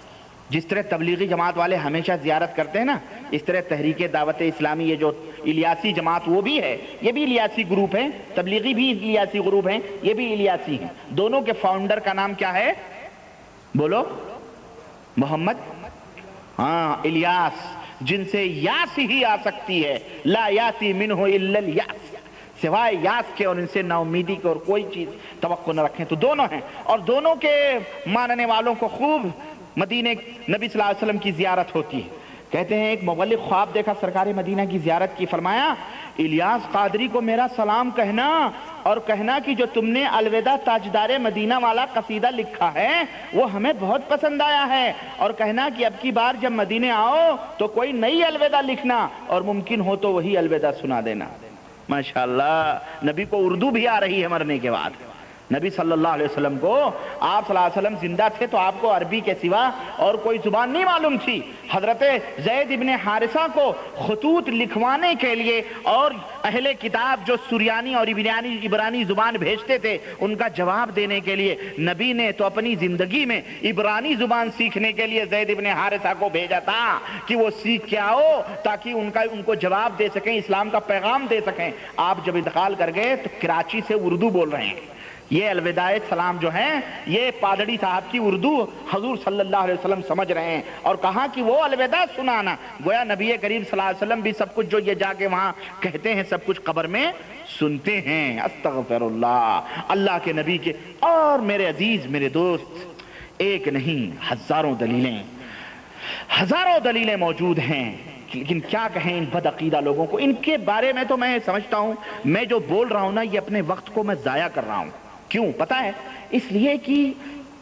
جس طرح تبلیغی جماعت والے ہمیشہ زیارت کرتے ہیں نا، اس طرح تحریک دعوت اسلامی یہ جو الیاسی جماعت وہ بھی ہے، یہ بھی الیاسی گروپ ہیں، تبلیغی بھی الیاسی گروپ ہیں، یہ بھی الیاسی ہیں۔ دونوں کے فاؤنڈر کا نام کیا ہے؟ بولو، محمد الیاس، جن سے یاس ہی آ سکتی ہے، لا یاسی منہ الا الیاس، سوائے یاس کے اور ان سے نا امیدی کے اور کوئی چیز توقع نہ رکھیں۔ تو دونوں ہیں، اور دونوں کے ماننے والوں کو خوب مدینے نبی صلی اللہ علیہ وسلم کی زیارت ہوتی ہے۔ کہتے ہیں ایک مبلغ خواب دیکھا سرکار مدینہ کی زیارت کی، فرمایا الیاس قادری کو میرا سلام کہنا اور کہنا کہ جو تم نے الوداع تاجدار مدینہ والا قصیدہ لکھا ہے وہ ہمیں بہت پسند آیا ہے، اور کہنا کہ اب کی بار جب مدینے آؤ تو کوئی نئی الوداع لکھنا اور ممکن ہو تو وہی الوداع سنا دینا۔ ماشاءاللہ، نبی کو اردو بھی آ رہی ہے مرنے کے بعد۔ نبی صلی اللہ علیہ وسلم کو، آپ صلی اللہ علیہ وسلم زندہ تھے تو آپ کو عربی کے سوا اور کوئی زبان نہیں معلوم تھی۔ حضرت زید ابن حارثہ کو خطوط لکھوانے کے لیے اور اہل کتاب جو سریانی اور عبرانی زبان بھیجتے تھے ان کا جواب دینے کے لیے نبی نے تو اپنی زندگی میں عبرانی زبان سیکھنے کے لیے زید ابن حارثہ کو بھیجا تھا کہ وہ سیکھ کے آؤ تاکہ ان کو جواب دے سکیں، اسلام کا پیغام دے سکیں۔ آپ جب انتقال کر گئے تو کراچی سے اردو بول رہے ہیں۔ یہ الوداع سلام جو ہیں یہ پادری صاحب کی اردو حضور صلی اللہ علیہ وسلم سمجھ رہے ہیں، اور کہا کہ وہ الوداع سنانا، گویا نبی کریم صلی اللہ علیہ وسلم بھی سب کچھ جو یہ جا کے وہاں کہتے ہیں سب کچھ قبر میں سنتے ہیں۔ استغفر اللہ، اللہ کے نبی کے۔ اور میرے عزیز، میرے دوست، ایک نہیں ہزاروں دلیلیں موجود ہیں، لیکن کیا کہیں ان بد عقیدہ لوگوں کو۔ ان کے بارے میں تو میں سمجھتا ہوں میں جو بول رہا ہوں نا یہ اپنے وقت کو میں ضائع کر رہا ہوں۔ کیوں پتا ہے؟ اس لیے کہ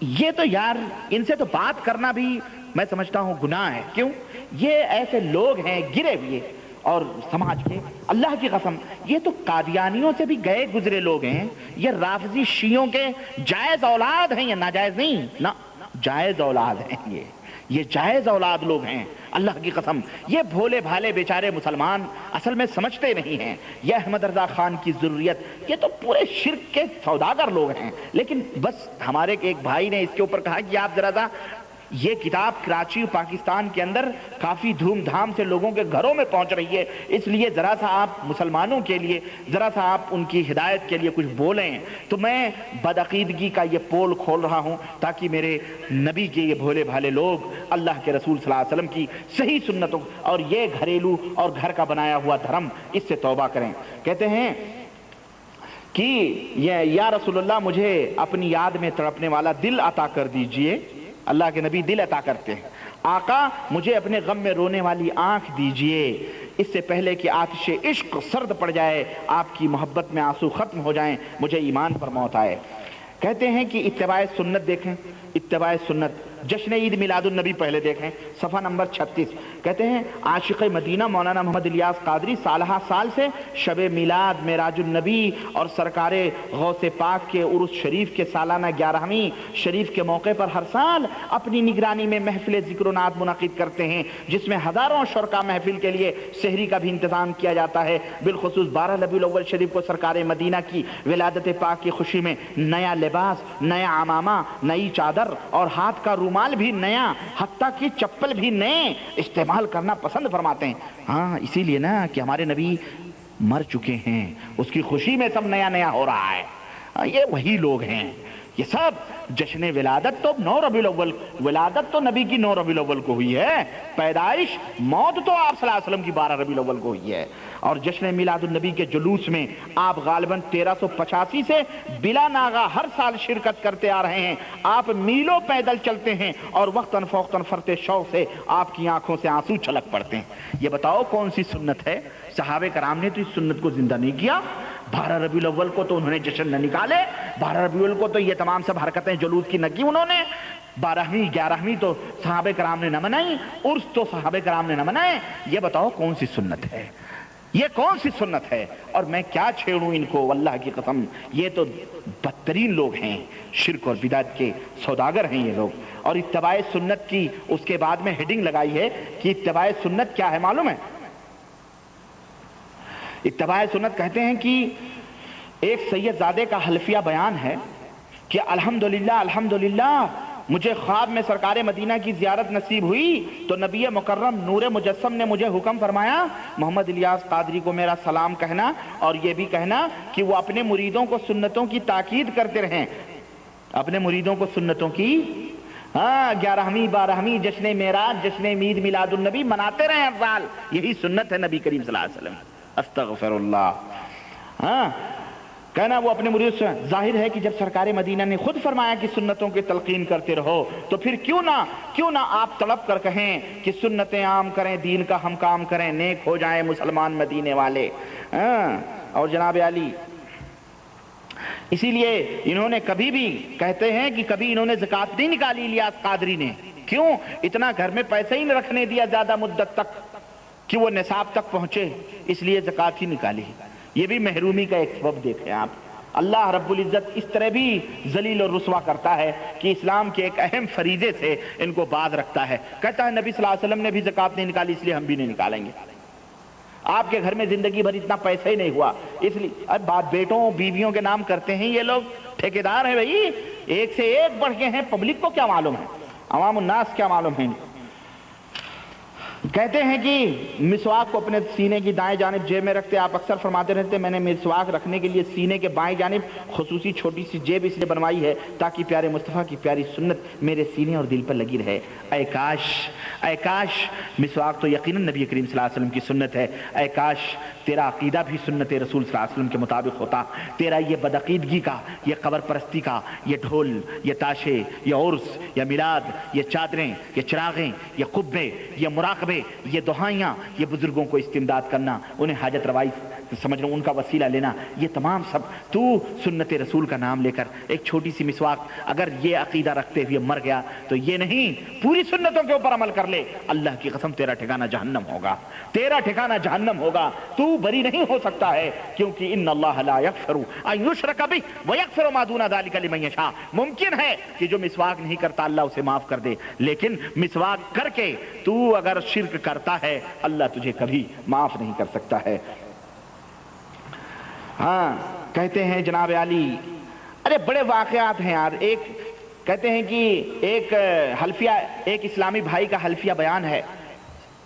یہ تو یار ان سے تو بات کرنا بھی میں سمجھتا ہوں گناہ ہے۔ کیوں؟ یہ ایسے لوگ ہیں گرے ہوئے اور سماج کے، اللہ کی قسم یہ تو قادیانیوں سے بھی گئے گزرے لوگ ہیں، یہ رافضی شیعوں کے جائز اولاد ہیں، یہ ناجائز نہیں، نہ جائز اولاد ہیں، یہ جائز اولاد لوگ ہیں۔ اللہ کی قسم یہ بھولے بھالے بیچارے مسلمان اصل میں سمجھتے نہیں ہیں۔ یہ احمد رضا خان کی ضروریت، یہ تو پورے شرک کے سوداگر لوگ ہیں، لیکن بس ہمارے ایک بھائی نے اس کے اوپر کہا کہ آپ ذرا سا یہ کتاب کراچی پاکستان کے اندر کافی دھوم دھام سے لوگوں کے گھروں میں پہنچ رہی ہے، اس لیے ذرا سا آپ مسلمانوں کے لیے ذرا سا آپ ان کی ہدایت کے لیے کچھ بولیں۔ تو میں بدعقیدگی کا یہ پول کھول رہا ہوں تاکہ میرے نبی کے یہ بھولے بھالے لوگ اللہ کے رسول صلی اللہ علیہ وسلم کی صحیح سنتوں اور یہ گھریلو اور گھر کا بنایا ہوا دھرم اس سے توبہ کریں۔ کہتے ہیں کہ یا رسول اللہ مجھے اپنی یاد میں تڑپنے والا دل عطا کر دیجئے۔ اللہ کے نبی دل عطا کرتے ہیں۔ آقا مجھے اپنے غم میں رونے والی آنکھ دیجئے، اس سے پہلے کہ آتش عشق سرد پڑ جائے، آپ کی محبت میں آنسو ختم ہو جائیں، مجھے ایمان پر موت آئے۔ کہتے ہیں کہ اتباع سنت دیکھیں، اتباع سنت، جشن عید میلاد النبی پہلے دیکھیں صفحہ نمبر 36، کہتے ہیں عاشق مدینہ مولانا محمد الیاس قادری سالہ سال سے شب میلاد، معراج النبی اور سرکار غوث پاک کے عرس شریف کے سالانہ 11ویں شریف کے موقع پر ہر سال اپنی نگرانی میں محفل ذکر و نعت منعقد کرتے ہیں، جس میں ہزاروں شرکا محفل کے لیے سحری کا بھی انتظام کیا جاتا ہے۔ بالخصوص 12 ربیع الاول شریف کو سرکار مدینہ کی ولادت پاک کی خوشی میں نیا لباس، نیا عمامہ، نئی چادر اور ہاتھ کا رومال بھی نیا، حتیٰ کہ چپل بھی نئے استعمال کرنا پسند فرماتے ہیں۔ ہاں اسی لیے نا کہ ہمارے نبی مر چکے ہیں، اس کی خوشی میں سب نیا نیا ہو رہا ہے۔ یہ وہی لوگ ہیں، یہ سب جشن ولادت تو 9 ربیع الاول، ولادت تو نبی کی 9 ربیع الاول کو ہوئی ہے، پیدائش موت تو آپ صلی اللہ علیہ وسلم کی 12 ربیع الاول کو ہوئی ہے۔ اور جشن میلاد النبی کے جلوس میں آپ غالباً 1385 سے بلا ناغہ ہر سال شرکت کرتے آ رہے ہیں۔ آپ میلوں پیدل چلتے ہیں اور وقتاً فوقتاً فرتے شوق سے آپ کی آنکھوں سے آنسو چھلک پڑتے ہیں۔ یہ بتاؤ کون سی سنت ہے؟ صحابہ کرام نے تو اس سنت کو زندہ نہیں کیا۔ 12 ربیع الاول کو تو انہوں نے جشن نہ نکالے، 12 ربیع الاول کو تو یہ تمام سب حرکتیں جلوس کی نہ کی انہوں نے، 12ویں 11ویں تو صحابہ کرام نے نہ منائی، عرس تو صحابہ کرام نے نہ منائے۔ یہ بتاؤ کون سی سنت ہے؟ یہ کون سی سنت ہے؟ اور میں کیا چھیڑوں ان کو، واللہ کی قسم یہ تو بدترین لوگ ہیں، شرک اور بدعت کے سوداگر ہیں یہ لوگ۔ اور اتباع سنت کی اس کے بعد میں ہیڈنگ لگائی ہے کہ اتباع سنت کیا ہے معلوم ہے؟ اتباع سنت کہتے ہیں کہ ایک سید زادے کا حلفیہ بیان ہے کہ الحمدللہ الحمدللہ مجھے خواب میں سرکار مدینہ کی زیارت نصیب ہوئی تو نبی مکرم نور مجسم نے مجھے حکم فرمایا محمد الیاس قادری کو میرا سلام کہنا اور یہ بھی کہنا کہ وہ اپنے مریدوں کو سنتوں کی تاکید کرتے رہیں، اپنے مریدوں کو سنتوں کی 11ویں 12ویں جشن معراج، جشن عید میلاد النبی مناتے رہیں ہر سال، یہی سنت ہے نبی کریم صلی اللہ علیہ وسلم۔ استغفر اللہ۔ کہنا وہ اپنے مرید سے، ظاہر ہے کہ جب سرکار مدینہ نے خود فرمایا کہ سنتوں کی تلقین کرتے رہو تو پھر کیوں نہ آپ تڑپ کر کہیں کہ سنتیں عام کریں، دین کا ہم کام کریں، نیک ہو جائیں مسلمان مدینے والے۔ اور جناب علی اسی لیے انہوں نے کبھی بھی کہتے ہیں کہ کبھی انہوں نے زکوٰۃ نہیں نکالی الیاس قادری نے، کیوں؟ اتنا گھر میں پیسے ہی نہیں رکھنے دیا زیادہ مدت تک کہ وہ نصاب تک پہنچے، اس لیے زکوٰۃ ہی نکالی۔ یہ بھی محرومی کا ایک سبب دیکھیں آپ، اللہ رب العزت اس طرح بھی ذلیل اور رسوا کرتا ہے کہ اسلام کے ایک اہم فریضے سے ان کو باز رکھتا ہے۔ کہتا ہے نبی صلی اللہ علیہ وسلم نے بھی زکوٰۃ نہیں نکالی، اس لیے ہم بھی نہیں نکالیں گے۔ آپ کے گھر میں زندگی بھر اتنا پیسہ ہی نہیں ہوا، اس لیے اب بات بیٹوں بیویوں کے نام کرتے ہیں یہ لوگ، ٹھیکیدار ہیں بھائی، ایک سے ایک بڑھ کے ہیں، پبلک کو کیا معلوم ہے، عوام الناس کیا معلوم ہے۔ کہتے ہیں کہ مسواک کو اپنے سینے کی دائیں جانب جیب میں رکھتے، آپ اکثر فرماتے رہتے میں نے مسواک رکھنے کے لیے سینے کے بائیں جانب خصوصی چھوٹی سی جیب اس لیے بنوائی ہے تاکہ پیارے مصطفیٰ کی پیاری سنت میرے سینے اور دل پر لگی رہے۔ اے کاش مسواک تو یقیناً نبی کریم صلی اللہ علیہ وسلم کی سنت ہے، اے کاش تیرا عقیدہ بھی سنت رسول صلی اللہ علیہ وسلم کے مطابق ہوتا، تیرا یہ بدعقیدگی کا، یہ قبر پرستی کا، یہ ڈھول، یہ تاشے، یہ عرس، یہ میلاد، یہ چادریں، یہ چراغیں، یہ قبے، یہ مراقبے، یہ دعائیاں، یہ بزرگوں کو استمداد کرنا، انہیں حاجت روائی سمجھنا، ان کا وسیلہ لینا، یہ تمام سب تو سنت رسول کا نام لے کر ایک چھوٹی سی مسواک اگر یہ عقیدہ رکھتے ہوئے مر گیا تو یہ نہیں، پوری سنتوں کے اوپر عمل کر لے، اللہ کی قسم تیرا ٹھکانہ جہنم ہوگا، تیرا ٹھکانہ جہنم ہوگا، تو بری نہیں ہو سکتا ہے، کیونکہ ان اللہ لا یغفر ان یشرک بہ ویغفر ما دون ذلک لمن یشاء۔ ممکن ہے کہ جو مسواک نہیں کرتا اللہ اسے معاف کر دے، لیکن مسواک کر کے تو اگر شرک کرتا ہے اللہ تجھے کبھی معاف نہیں کر سکتا ہے۔ کہتے ہیں جناب علی، ارے بڑے واقعات ہیں یار، ایک کہتے ہیں کہ ایک حلفیہ، ایک اسلامی بھائی کا حلفیہ بیان ہے،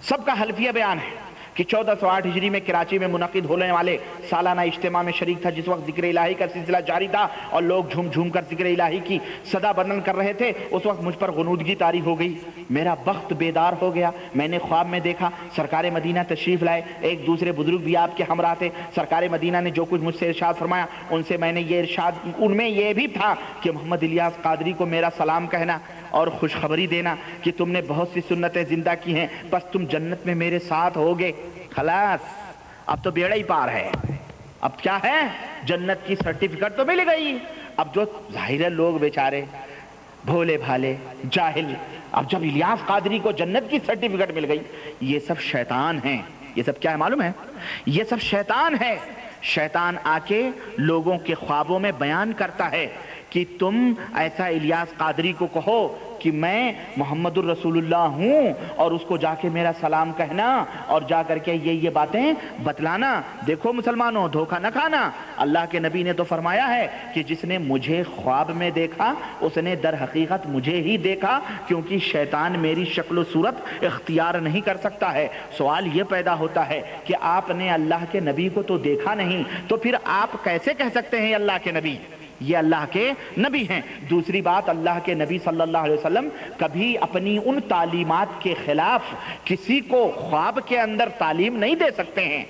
سب کا حلفیہ بیان ہے کہ 1408 ہجری میں کراچی میں منعقد ہونے والے سالانہ اجتماع میں شریک تھا، جس وقت ذکر الہی کا سلسلہ جاری تھا اور لوگ جھوم جھوم کر ذکر الہی کی صدا بلند کر رہے تھے، اس وقت مجھ پر غنودگی طاری ہو گئی، میرا بخت بیدار ہو گیا، میں نے خواب میں دیکھا سرکار مدینہ تشریف لائے، ایک دوسرے بزرگ بھی آپ کے ہمراہ تھے، سرکار مدینہ نے جو کچھ مجھ سے ارشاد فرمایا ان سے میں نے یہ ارشاد، ان میں یہ بھی تھا کہ محمد الیاس قادری کو میرا سلام کہنا اور خوشخبری دینا کہ تم نے بہت سی سنتیں زندہ کی ہیں، بس تم جنت میں میرے ساتھ ہوگے، خلاص اب تو بیڑا ہی پار ہے، اب کیا ہے، جنت کی سرٹیفکیٹ تو مل گئی۔ اب جو ظاہر ہے لوگ بیچارے بھولے بھالے جاہل. اب جب الیاس قادری کو جنت کی سرٹیفکیٹ مل گئی، یہ سب شیطان ہیں. یہ سب کیا ہے معلوم ہے؟ یہ سب شیطان ہے. شیطان آ کے لوگوں کے خوابوں میں بیان کرتا ہے کہ تم ایسا الیاس قادری کو کہو کہ میں محمد الرسول اللہ ہوں، اور اس کو جا کے میرا سلام کہنا اور جا کر کے یہ باتیں بتلانا. دیکھو مسلمانوں، دھوکہ نہ کھانا. اللہ کے نبی نے تو فرمایا ہے کہ جس نے مجھے خواب میں دیکھا اس نے در حقیقت مجھے ہی دیکھا، کیونکہ شیطان میری شکل و صورت اختیار نہیں کر سکتا ہے. سوال یہ پیدا ہوتا ہے کہ آپ نے اللہ کے نبی کو تو دیکھا نہیں، تو پھر آپ کیسے کہہ سکتے ہیں اللہ کے نبی؟ یہ اللہ کے نبی ہیں. دوسری بات، اللہ کے نبی صلی اللہ علیہ وسلم کبھی اپنی ان تعلیمات کے خلاف کسی کو خواب کے اندر تعلیم نہیں دے سکتے ہیں.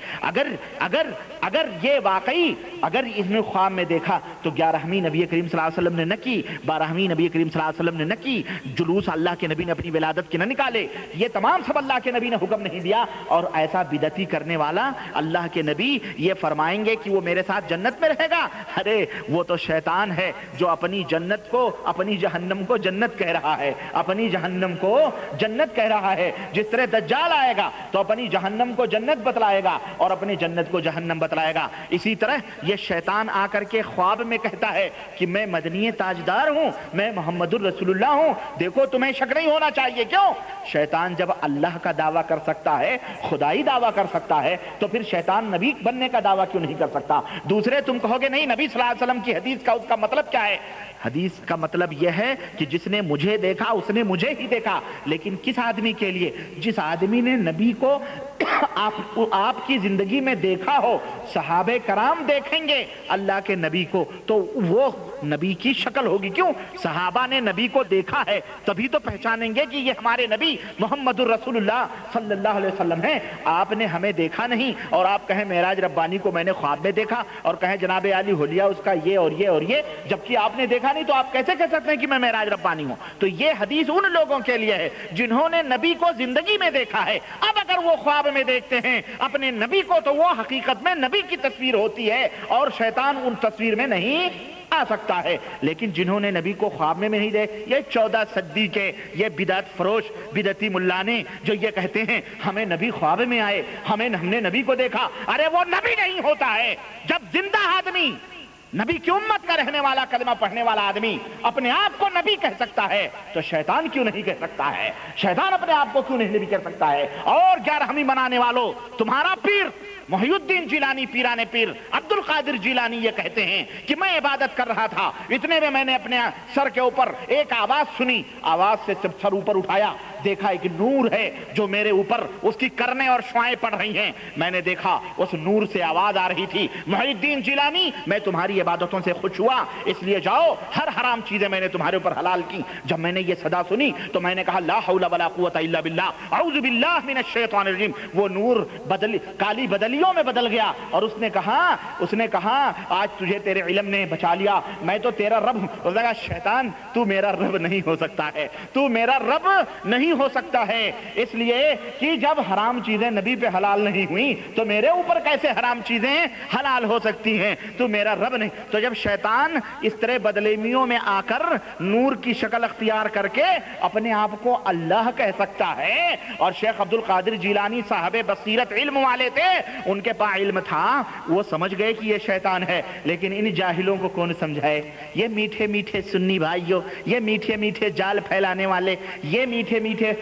اگر یہ واقعی اگر اس نے خواب میں دیکھا تو 11ویں نبی کریم صلی اللہ علیہ وسلم نے نہ کی، 12ویں نبی کریم صلی اللہ علیہ وسلم نے نہ کی، جلوس اللہ کے نبی نے اپنی ولادت کے نہ نکالے. یہ تمام سب اللہ کے نبی نے حکم نہیں دیا. اور ایسا بدعتی کرنے والا اللہ کے نبی یہ فرمائیں گے کہ وہ میرے ساتھ جنت میں رہے گا؟ ارے وہ تو شیطان ہے جو اپنی جنت کو اپنی جہنم کو جنت کہہ رہا ہے، اپنی جہنم کو جنت کہہ رہا ہے. جس طرح دجال آئے گا تو اپنی جہنم کو جنت بتلائے گا اور اپنی جنت کو جہنم بتلائے گا. اسی طرح یہ شیطان آ کر کے خواب میں کہتا ہے کہ میں مدنی تاجدار ہوں، میں محمد الرسول اللہ ہوں. دیکھو تمہیں شک نہیں ہونا چاہیے. کیوں؟ شیطان جب اللہ کا دعویٰ کر سکتا ہے، خدائی دعویٰ کر سکتا ہے، تو پھر شیطان نبی بننے کا دعویٰ کیوں نہیں کر سکتا؟ دوسرے تم کہو گے نہیں نبی صلی اللہ علیہ وسلم کی حدیث کا اس کا مطلب کیا ہے؟ حدیث کا مطلب یہ ہے کہ جس نے مجھے دیکھا اس نے مجھے ہی دیکھا. لیکن کس آدمی کے لیے؟ جس آدمی نے نبی کو آپ کی زندگی میں دیکھا ہو. صحابہ کرام دیکھیں گے اللہ کے نبی کو تو وہ نبی کی شکل ہوگی. کیوں؟ صحابہ نے نبی کو دیکھا ہے، تبھی تو پہچانیں گے کہ یہ ہمارے نبی محمد الرسول اللہ صلی اللہ علیہ وسلم ہیں. آپ نے ہمیں دیکھا نہیں اور آپ کہیں معراج ربانی کو میں نے خواب میں دیکھا، اور کہیں جناب علی حلیہ اس کا یہ اور یہ اور یہ، جبکہ آپ نے دیکھا نہیں، تو آپ کیسے کہہ سکتے ہیں کہ میں معراج ربانی ہوں؟ تو یہ حدیث ان لوگوں کے لیے ہے جنہوں نے نبی کو زندگی میں دیکھا ہے. اب اگر وہ خواب میں دیکھتے ہیں اپنے نبی کو تو وہ حقیقت میں نبی کی تصویر ہوتی ہے اور شیطان ان تصویر میں نہیں آ سکتا ہے. لیکن جنہوں نے نبی کو خواب میں نہیں دیکھا، یہ 14 صدی کے یہ بدعت فروش بدعتی ملانے جو یہ کہتے ہیں ہمیں نبی خواب میں آئے، ہم نے نبی کو دیکھا. ارے وہ نبی نہیں ہوتا ہے. جب زندہ آدمی، نبی کی امت کا رہنے والا، کلمہ پڑھنے والا آدمی اپنے آپ کو نبی کہہ سکتا ہے تو شیطان کیوں نہیں کہہ سکتا ہے؟ شیطان اپنے آپ کو کیوں نہیں نبی کہہ سکتا ہے؟ اور 11ویں منانے والوں، تمہارا پیر محی الدین جیلانی، پیران پیر عبد القادر جیلانی یہ کہتے ہیں کہ میں عبادت کر رہا تھا، اتنے میں نے اپنے سر کے اوپر ایک آواز سنی. آواز سے جب سر اوپر اٹھایا دیکھا ایک نور ہے جو میرے اوپر اس کی کرنیں اور شعائیں پڑ رہی ہیں. میں نے دیکھا اس نور سے آواز آ رہی تھی، محی الدین جیلانی میں تمہاری عبادتوں سے خوش ہوا، اس لیے جاؤ ہر حرام چیزیں میں نے تمہارے اوپر حلال کی. جب میں نے یہ صدا سنی تو میں نے کہا لا حول ولا قوت الا باللہ، اعوذ باللہ من الشیطان الرجیم. وہ نور کالی بدلیوں میں بدل گیا اور اس نے کہا آج تجھے تیرے علم نے بچا لیا، میں تو تیرا رب ہوں. اس نے کہا شیطان تو میرا رب نہیں ہو سکتا ہے، تو میرا رب نہیں ہو سکتا ہے، اس لیے کہ جب حرام چیزیں نبی پہ حلال نہیں ہوئی تو میرے اوپر کیسے حرام چیزیں حلال ہو سکتی ہیں؟ تو میرا رب نہیں. تو جب شیطان اس طرح بدلیمیوں میں آ کر نور کی شکل اختیار کر کے اپنے آپ کو اللہ کہہ سکتا ہے، اور شیخ عبد القادر جیلانی صاحب بصیرت علم والے تھے، ان کے پاس علم تھا، وہ سمجھ گئے کہ یہ شیطان ہے. لیکن ان جاہلوں کو کون سمجھائے؟ یہ میٹھے میٹھے سنی بھائیوں، یہ میٹھے میٹھے جال پھیلانے والے، یہ میٹھے میٹھے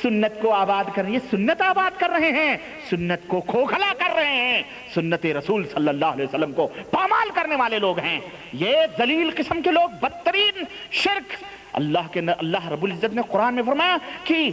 سنت کو آباد کر رہے ہیں، یہ سنت آباد کر رہے ہیں، سنت کو کھوکھلا کر رہے ہیں، سنت رسول صلی اللہ علیہ وسلم کو پامال کرنے والے لوگ ہیں. یہ ذلیل قسم کے لوگ، بدترین شرک. اللہ رب العزت نے قرآن میں فرمایا کہ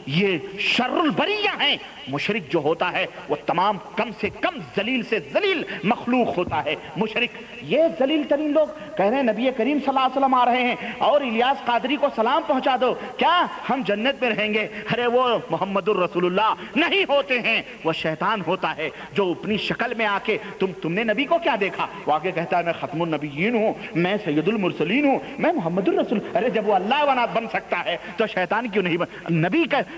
یہ شر البریہ ہیں. مشرک جو ہوتا ہے وہ تمام کم سے کم ذلیل سے ذلیل مخلوق ہوتا ہے مشرک. یہ ذلیل ترین لوگ کہہ رہے ہیں نبی کریم صلی اللہ علیہ وسلم آ رہے ہیں اور الیاس قادری کو سلام پہنچا دو، کیا ہم جنت میں رہیں گے؟ ارے وہ محمد الرسول اللہ نہیں ہوتے ہیں، وہ شیطان ہوتا ہے جو اپنی شکل میں آ کے تم نے نبی کو کیا دیکھا؟ وہ آ کے کہتا ہے میں ختم النبیین ہوں، میں سید المرسلین ہوں، میں محمد الرسول. ارے ارے جب وہ اللہ بن سکتا ہے تو شیطان کیوں نہیں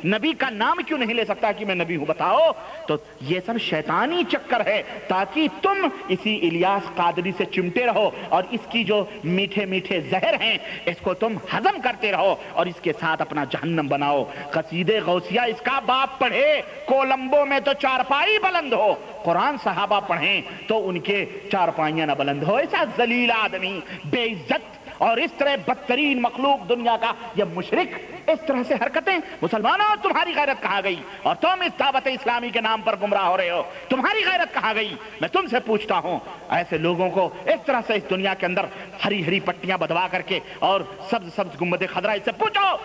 نبی کا نام کیوں نہیں لے سکتا کہ میں نبی ہوں؟ بتاؤ. تو یہ سب شیطانی چکر ہے تاکہ تم اسی الیاس قادری سے چمٹے رہو اور اس کی جو میٹھے میٹھے زہر ہیں اس کو تم ہضم کرتے رہو اور اس کے ساتھ اپنا جہنم بناؤ. قصیدے غوثیہ اس کا باپ پڑھے کولمبو میں تو چارپائی بلند ہو، قرآن صحابہ پڑھیں تو ان کے چارپائیاں نہ بلند ہو. ایسا ذلیل آدمی، بے عزت اور اس طرح بدترین مخلوق دنیا کا یہ مشرک، اس طرح سے حرکتیں. مسلمانوں تمہاری غیرت کہاں گئی؟ اور تم اس دعوت اسلامی کے نام پر گمراہ ہو رہے ہو، تمہاری غیرت کہاں گئی؟ میں تم سے پوچھتا ہوں. ایسے لوگوں کو اس طرح سے اس دنیا کے اندر ہری ہری پٹیاں بدوا کر کے اور سبز سبز گنبد خضرا، اس سے پوچھو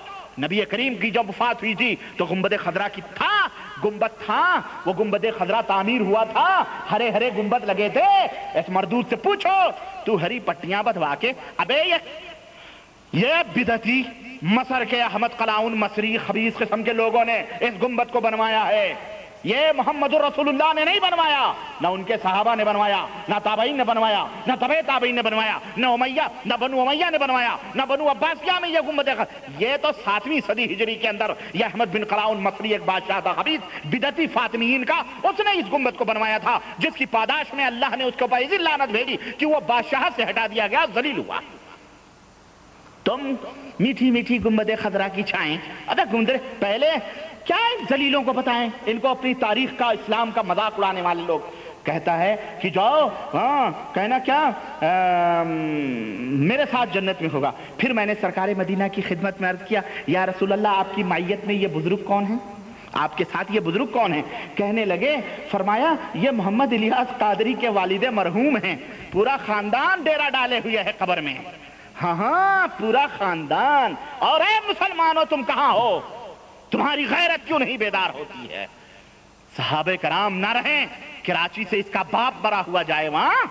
نبی کریم کی جب وفات ہوئی تھی تو گنبد خضرا کی گنبد تھا، وہ گنبد خضرا تعمیر ہوا تھا، ہرے ہرے گنبد لگے تھے. اس مردود سے پوچھو تو ہری پٹیاں بدوا کے، ابے یہ بدعتی مصر کے احمد قلاؤن مصری خبیث قسم کے لوگوں نے اس گنبد کو بنوایا ہے. یہ محمد رسول اللہ نے نہیں بنوایا، نہ ان کے صحابہ نے بنوایا، نہ تابعین نے بنوایا، نہ تبع تابعین نے بنوایا، نہ بنو امیہ نے بنوایا، نہ بنو عباسیہ میں یہ گنبد. یہ تو 7ویں صدی ہجری کے اندر یہ احمد بن قلاؤن مصری ایک بادشاہ تھا خبیث بدعتی فاطمیین کا، اس نے اس گنبد کو بنوایا تھا جس کی پاداش میں اللہ نے اس کو ایسی لعنت بھیجی کہ وہ بادشاہ سے ہٹا دیا گیا، ذلیل ہوا. تم میٹھی میٹھی گنبد خضرا کی چھائیں. ابے گنبد پہلے کیا ان ذلیلوں کو بتائیں، ان کو اپنی تاریخ کا اسلام کا مذاق اڑانے والے لوگ. کہتا ہے کہ جاؤ کہنا کیا میرے ساتھ جنت میں ہوگا. پھر میں نے سرکار مدینہ کی خدمت میں عرض کیا یا رسول اللہ آپ کی معیت میں یہ بزرگ کون ہیں، آپ کے ساتھ یہ بزرگ کون ہیں؟ کہنے لگے، فرمایا یہ محمد الیاس قادری کے والد مرحوم ہیں، پورا خاندان ڈیرا ڈالے ہوئے ہے قبر میں. ہاں پورا خاندان. اور اے مسلمانوں تم کہاں ہو؟ تمہاری غیرت کیوں نہیں بیدار ہوتی ہے؟ صحابہ کرام نہ رہیں، کراچی سے اس کا باپ برا ہوا جائے وہاں.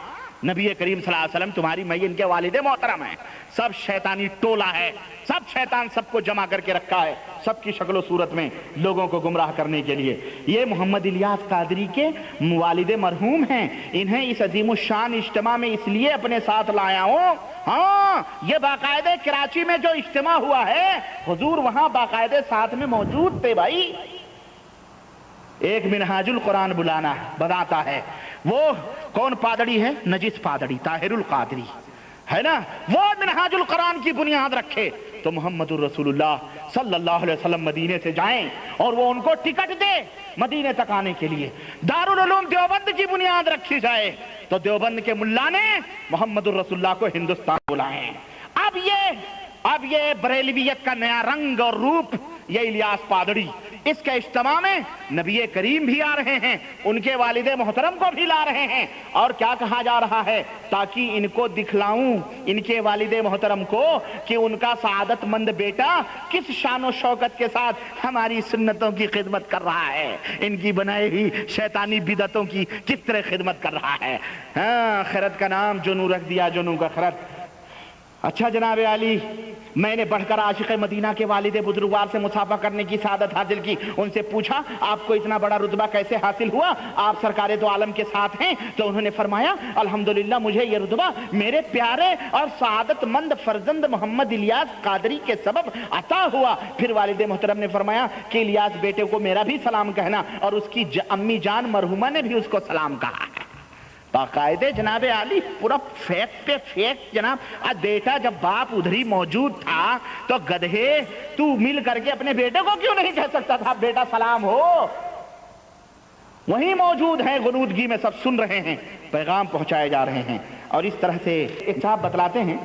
نبی کریم صلی اللہ علیہ وسلم تمہاری میں ان کے والد محترم ہیں. سب شیطانی ٹولہ ہے، سب شیطان سب کو جمع کر کے رکھا ہے، سب کی شکل و صورت میں لوگوں کو گمراہ کرنے کے لیے. یہ محمد الیاس قادری کے والد مرحوم ہیں، انہیں اس عظیم الشان اجتماع میں اس لیے اپنے ساتھ لایا ہوں. ہاں یہ باقاعدہ کراچی میں جو اجتماع ہوا ہے حضور وہاں باقاعدہ ساتھ میں موجود تھے. بھائی ایک منہاج القرآن بلانا بتاتا ہے، وہ کون پادڑی ہے؟ نجس پادڑی طاہر القادری ہے نا، وہ منہاج القرآن کی بنیاد رکھے تو محمد الرسول اللہ صلی اللہ علیہ وسلم مدینے سے جائیں اور وہ ان کو ٹکٹ دے مدینے تک آنے کے لیے. دارالعلوم دیوبند کی بنیاد رکھی جائے تو دیوبند کے ملا نے محمد الرسول اللہ کو ہندوستان بلائیں. اب یہ بریلویت کا نیا رنگ اور روپ، یہ الیاس پادڑی، اس کے اجتماع میں نبی کریم بھی آ رہے ہیں، ان کے والد محترم کو بھی لا رہے ہیں. اور کیا کہا جا رہا ہے؟ تاکہ ان کو دکھلاؤں، ان کے والد محترم کو، کہ ان کا سعادت مند بیٹا کس شان و شوکت کے ساتھ ہماری سنتوں کی خدمت کر رہا ہے، ان کی بنائی ہوئی شیطانی بدعتوں کی کس طرح خدمت کر رہا ہے. ہاں خرد کا نام جنو رکھ دیا، جنو کا خرد. اچھا جناب علی، میں نے بڑھ کر عاشق مدینہ کے والد بزرگوار سے مصافحہ کرنے کی سعادت حاصل کی. ان سے پوچھا آپ کو اتنا بڑا رتبہ کیسے حاصل ہوا؟ آپ سرکار دو عالم کے ساتھ ہیں. تو انہوں نے فرمایا الحمدللہ مجھے یہ رتبہ میرے پیارے اور سعادت مند فرزند محمد الیاس قادری کے سبب عطا ہوا. پھر والد محترم نے فرمایا کہ الیاس بیٹے کو میرا بھی سلام کہنا، اور اس کی امی جان مرحومہ نے بھی اس کو سلام کہا. باقاعدہ جناب علی پورا فیک پہ فیک. جناب بیٹا جب باپ ادھر ہی موجود تھا تو گدھے تو مل کر کے اپنے بیٹے کو کیوں نہیں کہہ سکتا تھا بیٹا سلام ہو؟ وہیں موجود ہیں، غنودگی میں سب سن رہے ہیں، پیغام پہنچائے جا رہے ہیں. اور اس طرح سے ایک صاحب بتلاتے ہیں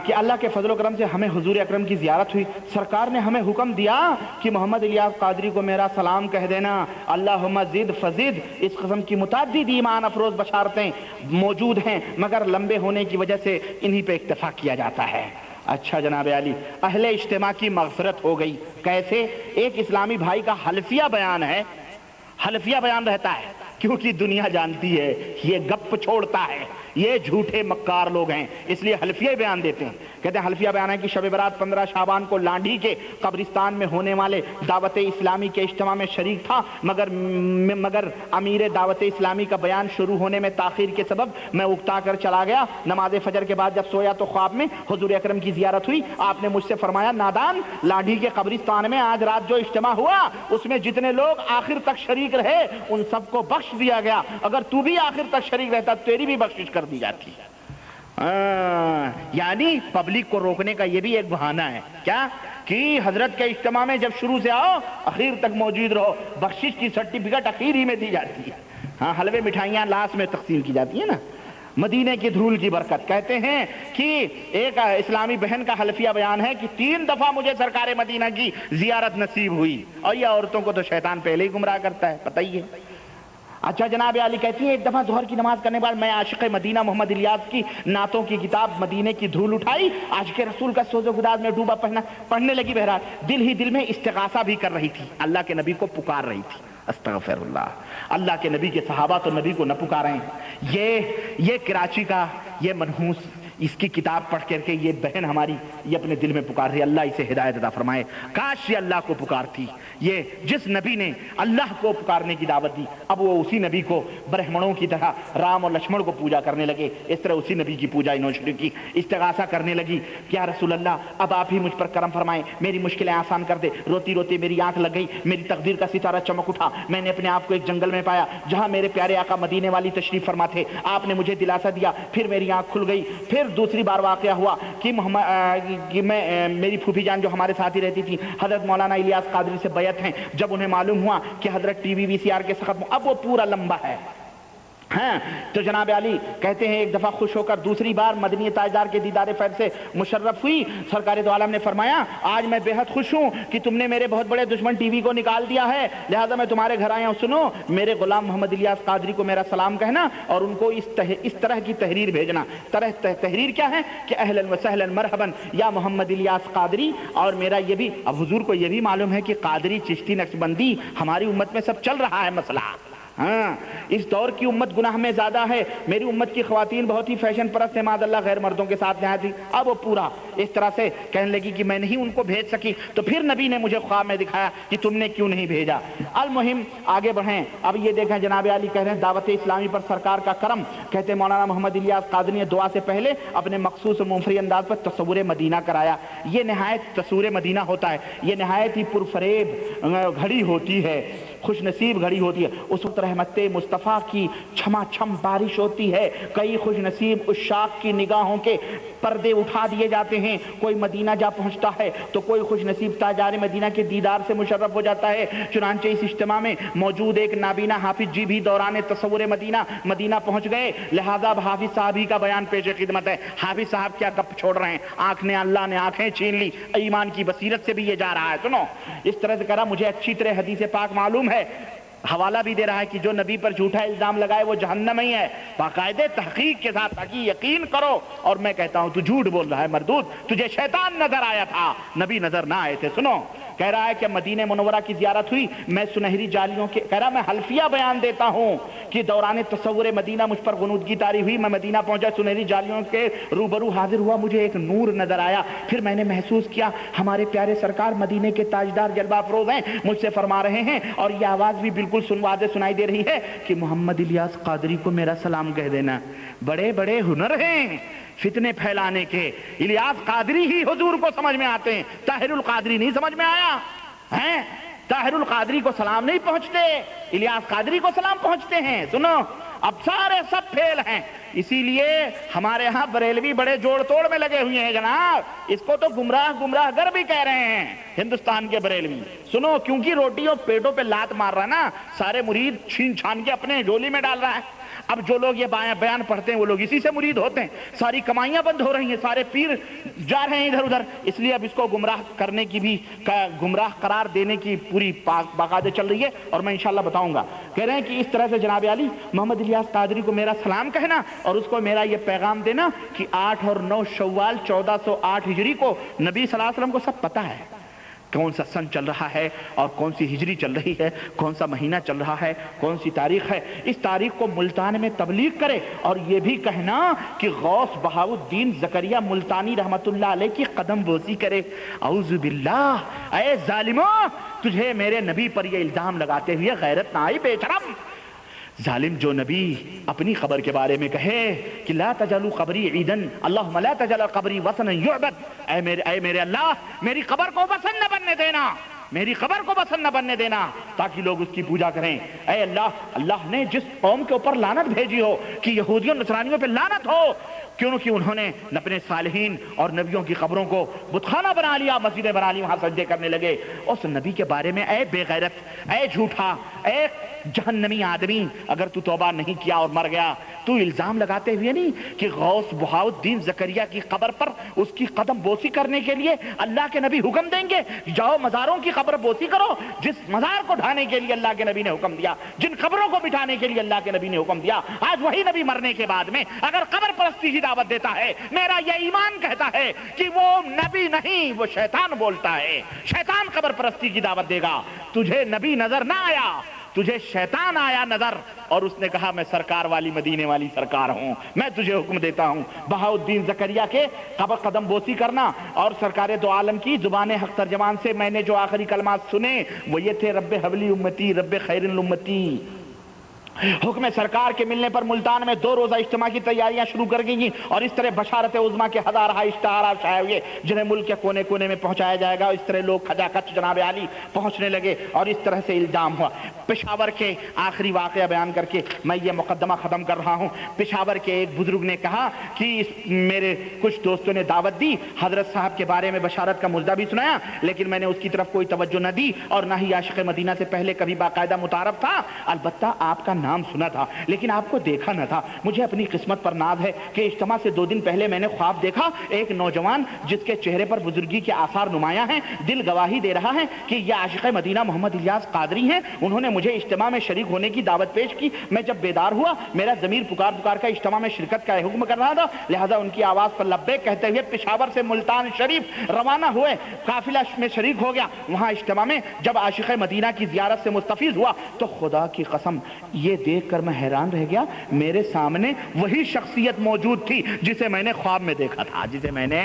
کہ اللہ کے فضل و کرم سے ہمیں حضور اکرم کی زیارت ہوئی. سرکار نے ہمیں حکم دیا کہ محمد الیاس قادری کو میرا سلام کہہ دینا. اللہم زد فزد. اس قسم کی متعدد ایمان افروز بشارتیں موجود ہیں، مگر لمبے ہونے کی وجہ سے انہی پہ اکتفا کیا جاتا ہے. اچھا جناب علی، اہل اجتماع کی مغفرت ہو گئی. کیسے؟ ایک اسلامی بھائی کا حلفیہ بیان ہے، حلفیہ بیان رہتا ہے کیونکہ دنیا جانتی ہے یہ گپ چھوڑتا ہے، یہ جھوٹے مکار لوگ ہیں، اس لیے حلفیہ بیان دیتے ہیں۔ کہتے ہیں حلفیہ بیان ہے کہ شب برات 15 شعبان کو لانڈھی کے قبرستان میں ہونے والے دعوت اسلامی کے اجتماع میں شریک تھا، مگر امیر دعوت اسلامی کا بیان شروع ہونے میں تاخیر کے سبب میں اکتا کر چلا گیا۔ نماز فجر کے بعد جب سویا تو خواب میں حضور اکرم کی زیارت ہوئی۔ آپ نے مجھ سے فرمایا نادان، لانڈھی کے قبرستان میں آج رات جو اجتماع ہوا اس میں جتنے لوگ آخر تک شریک رہے ان سب کو بخش دیا گیا، اگر تو بھی آخر تک شریک رہتا تیری بھی بخشش کر دی جاتی۔ یعنی پبلک کو روکنے کا یہ بھی ایک بہانہ ہے، کیا کہ حضرت کے اجتماع میں جب شروع سے آؤ اخیر تک موجود رہو، بخشش کی سرٹیفکیٹ اخیر ہی میں دی جاتی ہے۔ ہاں، حلوے مٹھائیاں لاسٹ میں تقسیم کی جاتی ہیں نا، مدینے کی دھول کی برکت۔ کہتے ہیں کہ ایک اسلامی بہن کا حلفیہ بیان ہے کہ 3 دفعہ مجھے سرکار مدینہ کی زیارت نصیب ہوئی، اور یہ عورتوں کو تو شیطان پہلے ہی گمراہ کرتا ہے، پتہ ہی ہے۔ اچھا، جناب علی کہتی ہے ایک دفعہ ظہر کی نماز کرنے کے بعد میں عاشق مدینہ محمد الیاس کی نعتوں کی کتاب مدینے کی دھول اٹھائی، عاشق رسول کا سوز و گداز میں ڈوبا پڑھنے لگی، بہرحال دل ہی دل میں استغاثہ بھی کر رہی تھی، اللہ کے نبی کو پکار رہی تھی۔ استغفر اللہ، اللہ کے نبی کے صحابہ تو نبی کو نہ پکاریں۔ یہ کراچی کا یہ منحوس اس کی کتاب پڑھ کر کے یہ بہن ہماری یہ اپنے دل میں پکار رہی ہے، اللہ اسے ہدایت عطا فرمائے۔ کاش یہ اللہ کو پکارتی، یہ جس نبی نے اللہ کو پکارنے کی دعوت دی، اب وہ اسی نبی کو برہمنوں کی طرح رام اور لکشمن کو پوجا کرنے لگے، اس طرح اسی نبی کی پوجا انہوں نے شروع کی، استغاثہ کرنے لگی کہ یا رسول اللہ اب آپ ہی مجھ پر کرم فرمائیں، میری مشکلیں آسان کر دے۔ روتی روتی میری آنکھ لگ گئی، میری تقدیر کا ستارہ چمک اٹھا، میں نے اپنے آپ کو ایک جنگل میں پایا جہاں میرے پیارے آقا مدینے والی تشریف فرما تھے، آپ نے مجھے دلاسا دیا، پھر میری آنکھ کھل گئی۔ پھر دوسری بار واقعہ ہوا کہ میری پھوپھی جان جو ہمارے ساتھ ہی رہتی تھی حضرت مولانا الیاس قادری سے بیعت ہیں، جب انہیں معلوم ہوا کہ حضرت ٹی وی VCR کے ختم، اب وہ پورا لمبا ہے، ہاں، تو جناب علی کہتے ہیں ایک دفعہ خوش ہو کر دوسری بار مدنی تاجدار کے دیدار فیض سے مشرف ہوئی۔ سرکار دو عالم نے فرمایا آج میں بے حد خوش ہوں کہ تم نے میرے بہت بڑے دشمن ٹی وی کو نکال دیا ہے، لہذا میں تمہارے گھر آیا ہوں، سنو میرے غلام محمد الیاس قادری کو میرا سلام کہنا اور ان کو اس طرح کی تحریر بھیجنا۔ تحریر کیا ہے کہ اہلا و سہلا مرحبا یا محمد الیاس قادری، اور میرا یہ بھی اب حضور کو یہ بھی معلوم ہے کہ قادری چشتی نقشبندی ہماری امت میں سب چل رہا ہے مسئلہ، ہاں اس دور کی امت گناہ میں زیادہ ہے، میری امت کی خواتین بہت ہی فیشن پرست ہیں، معاذ اللہ غیر مردوں کے ساتھ نہایت تھی۔ اب وہ پورا اس طرح سے کہنے لگی کہ میں نہیں ان کو بھیج سکی، تو پھر نبی نے مجھے خواب میں دکھایا کہ تم نے کیوں نہیں بھیجا۔ المہم آگے بڑھیں، اب یہ دیکھیں جناب علی کہہ رہے ہیں دعوت اسلامی پر سرکار کا کرم۔ کہتے ہیں مولانا محمد الیاس قادری نے دعا سے پہلے اپنے مخصوص و منفرد انداز پر تصور مدینہ کرایا۔ یہ نہایت تصور مدینہ ہوتا ہے، یہ نہایت ہی پرفریب گھڑی ہوتی ہے، خوش نصیب گھڑی ہوتی ہے، اس وقت رحمت مصطفیٰ کی چھما چھم بارش ہوتی ہے، کئی خوش نصیب عشاق کی نگاہوں کے پردے اٹھا دیے جاتے ہیں، کوئی مدینہ جا پہنچتا ہے تو کوئی خوش نصیب تاجدار مدینہ کے دیدار سے مشرف ہو جاتا ہے۔ چنانچہ اس اجتماع میں موجود ایک نابینا حافظ جی بھی دوران تصور مدینہ پہنچ گئے، لہذا اب حافظ صاحب ہی کا بیان پیش خدمت ہے۔ حافظ صاحب کیا گپ چھوڑ رہے ہیں، آنکھ نے اللہ نے آنکھیں چھین لی، ایمان کی بصیرت سے بھی یہ جا رہا ہے۔ سنو اس طرح سے کرا، مجھے اچھی طرح حدیث پاک معلوم ہے، حوالہ بھی دے رہا ہے کہ جو نبی پر جھوٹا الزام لگائے وہ جہنم ہی ہے، باقاعدہ تحقیق کے ساتھ تاکہ یقین کرو۔ اور میں کہتا ہوں تو جھوٹ بول رہا ہے مردود، تجھے شیطان نظر آیا تھا، نبی نظر نہ آئے تھے۔ سنو کہہ رہا ہے کہ مدینہ منورہ کی زیارت ہوئی، میں سنہری جالیوں کے کہہ رہا میں حلفیہ بیان دیتا ہوں کہ دوران تصور مدینہ مجھ پر غنودگی طاری ہوئی، میں مدینہ پہنچا، سنہری جالیوں کے روبرو حاضر ہوا، مجھے ایک نور نظر آیا، پھر میں نے محسوس کیا ہمارے پیارے سرکار مدینے کے تاجدار جلوہ افروز ہیں، مجھ سے فرما رہے ہیں، اور یہ آواز بھی بالکل واضح سنائی دے رہی ہے کہ محمد الیاس قادری کو میرا سلام کہہ دینا۔ بڑے بڑے ہنر ہیں فتنے پھیلانے کے، الیاس قادری ہی حضور کو سمجھ میں آتے ہیں، طاہر القادری نہیں سمجھ میں آیا ہے، طاہر القادری کو سلام نہیں پہنچتے، الیاس قادری کو سلام پہنچتے ہیں۔ سنو اب سارے سب پھیل ہیں، اسی لیے ہمارے ہاں بریلوی بڑے جوڑ توڑ میں لگے ہوئے ہیں جناب، اس کو تو گمراہ گر بھی کہہ رہے ہیں ہندوستان کے بریلوی۔ سنو کیونکہ روٹیوں پیٹوں پہ لات مار رہا نا، سارے مرید چھین چھان کے اپنے جولی میں ڈال رہا ہے۔ اب جو لوگ یہ بیان پڑھتے ہیں وہ لوگ اسی سے مرید ہوتے ہیں، ساری کمائیاں بند ہو رہی ہیں، سارے پیر جا رہے ہیں ادھر ادھر، اس لیے اب اس کو گمراہ کرنے کی بھی گمراہ قرار دینے کی پوری باقاعدہ چل رہی ہے، اور میں انشاءاللہ بتاؤں گا۔ کہہ رہے ہیں کہ اس طرح سے جناب علی محمد الیاس قادری کو میرا سلام کہنا اور اس کو میرا یہ پیغام دینا کہ 8 اور 9 شوال 1408 ہجری کو نبی صلی اللہ علیہ وسلم کو سب پتہ ہے، کون سا سن چل رہا ہے اور کون سی ہجری چل رہی ہے، کون سا مہینہ چل رہا ہے، کون سی تاریخ ہے، اس تاریخ کو ملتان میں تبلیغ کرے اور یہ بھی کہنا کہ غوث بہاؤالدین زکریا ملتانی رحمت اللہ علیہ کی قدم بوسی کرے۔ اعوذ باللہ، اے ظالموں، تجھے میرے نبی پر یہ الزام لگاتے ہوئے غیرت نہ آئی؟ بے شرم ظالم، جو نبی اپنی قبر کے بارے میں کہے کہ لا تجعلوا قبری عیدن، اللہم لا تجعل قبری وثنا یعبد، اے میرے اللہ، میری قبر کو وثن نہ بننے دینا، میری قبر کو وثن نہ بننے دینا تاکہ لوگ اس کی پوجا کریں۔ اے اللہ، اللہ نے جس قوم کے اوپر لعنت بھیجی ہو کہ یہودیوں نصرانیوں پہ لعنت ہو، کیونکہ انہوں نے اپنے صالحین اور نبیوں کی قبروں کو بت خانہ بنا لیا، مسجدیں بنا لی، وہاں سجدے کرنے لگے، اس نبی کے بارے میں اے بے غیرت، اے جھوٹا، اے جہنمی آدمی، اگر تو توبہ نہیں کیا اور مر گیا تو الزام لگاتے ہوئے نہیں کہ غوث بہاؤالدین زکریا کی قبر پر اس کی قدم بوسی کرنے کے لیے اللہ کے نبی حکم دیں گے جاؤ مزاروں کی قبر بوسی کرو؟ جس مزار کو ڈھانے کے لیے اللہ کے نبی نے حکم دیا، جن قبروں کو بٹھانے کے لیے اللہ کے نبی نے حکم دیا، آج وہی نبی مرنے کے بعد میں اگر قبر پرستی کی دعوت دیتا ہے، میرا یہ ایمان کہتا ہے کہ وہ نبی نہیں، وہ شیطان بولتا ہے، شیطان قبر پرستی کی دعوت دے گا۔ تجھے نبی نظر نہ آیا، تجھے شیطان آیا نظر، اور اس نے کہا میں سرکار والی مدینے والی سرکار ہوں، میں تجھے حکم دیتا ہوں بہاؤالدین زکریا کے قبر قدم بوسی کرنا۔ اور سرکار دو عالم کی زبان حق ترجمان سے میں نے جو آخری کلمات سنے وہ یہ تھے، رب حبلی امتی رب خیر الامتی۔ حکم سرکار کے ملنے پر ملتان میں 2 روزہ اجتماع کی تیاریاں شروع کر گئی اور اس طرح بشارت عظمیٰ کے ہزارہ اشتہارات شائع ہوئے جنہیں ملک کے کونے کونے میں پہنچایا جائے گا۔ اس طرح لوگ کھچا کھچ جناب عالی پہنچنے لگے اور اس طرح سے الزام ہوا۔ پشاور کے آخری واقعہ بیان کر کے میں یہ مقدمہ ختم کر رہا ہوں۔ پشاور کے ایک بزرگ نے کہا کہ میرے کچھ دوستوں نے دعوت دی، حضرت صاحب کے بارے میں بشارت کا مژدہ بھی سنایا، لیکن میں نے اس کی طرف کوئی توجہ نہ دی اور نہ ہی عاشق مدینہ سے پہلے کبھی باقاعدہ متعارف تھا۔ البتہ آپ کا نام سنا تھا لیکن آپ کو دیکھا نہ تھا۔ مجھے اپنی قسمت پر ناز ہے کہ اجتماع سے 2 دن پہلے میں نے خواب دیکھا، ایک نوجوان جس کے چہرے پر بزرگی کے آثار نمایاں ہیں دل گواہی دے رہا ہے کہ یہ عاشق مدینہ محمد الیاس قادری ہیں۔ انہوں نے مجھے اجتماع میں شریک ہونے کی دعوت پیش کی۔ میں جب بیدار ہوا میرا ضمیر پکار پکار کا اجتماع میں شرکت کا حکم کر رہا تھا، لہذا ان کی آواز پر لبیک کہتے ہوئے پشاور سے ملتان شریف روانہ ہوئے۔ قافلہ میں شریک ہو گیا۔ وہاں اجتماع میں جب عاشق مدینہ کی زیارت سے مستفیض ہوا تو خدا کی قسم یہ دیکھ کر میں حیران رہ گیا، میرے سامنے وہی شخصیت موجود تھی جسے میں نے خواب میں دیکھا تھا، جسے میں نے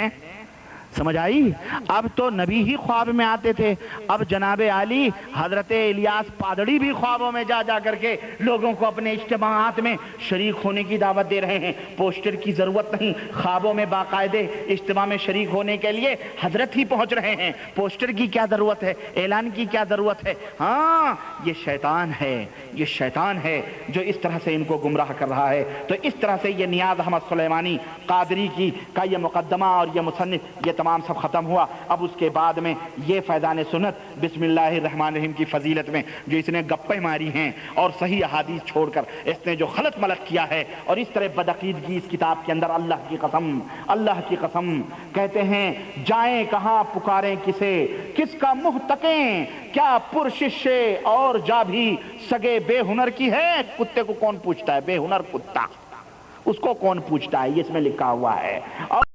سمجھ آئی؟ اب تو نبی ہی خواب میں آتے تھے، اب جناب عالی حضرت الیاس پادڑی بھی خوابوں میں جا جا کر کے لوگوں کو اپنے اجتماعات میں شریک ہونے کی دعوت دے رہے ہیں۔ پوسٹر کی ضرورت نہیں، خوابوں میں باقاعدے اجتماع میں شریک ہونے کے لیے حضرت ہی پہنچ رہے ہیں۔ پوسٹر کی کیا ضرورت ہے، اعلان کی کیا ضرورت ہے؟ ہاں یہ شیطان ہے، یہ شیطان ہے جو اس طرح سے ان کو گمراہ کر رہا ہے۔ تو اس طرح سے یہ نیاز احمد سلیمانی قادری کی کا یہ مقدمہ اور یہ مصنف یہ تمام سب ختم ہوا۔ اب اس کے بعد میں یہ فیضان سنت بسم اللہ الرحمن الرحیم کی فضیلت میں جو اس نے گپیں ماری ہیں اور صحیح احادیث چھوڑ کر اس نے جو خلط ملط کیا ہے اور اس طرح بدعقیدگی اس کتاب کے اندر، اللہ کی قسم، اللہ کی قسم کہتے ہیں جائیں کہاں پکاریں کسے، کس کا منہ تکیں، کیا پرشش اور جا بھی سگے بے ہنر کی ہے۔ کتے کو کون پوچھتا ہے؟ بے ہنر کتا، اس کو کون پوچھتا ہے؟ یہ اس میں لکھا ہوا ہے۔ اور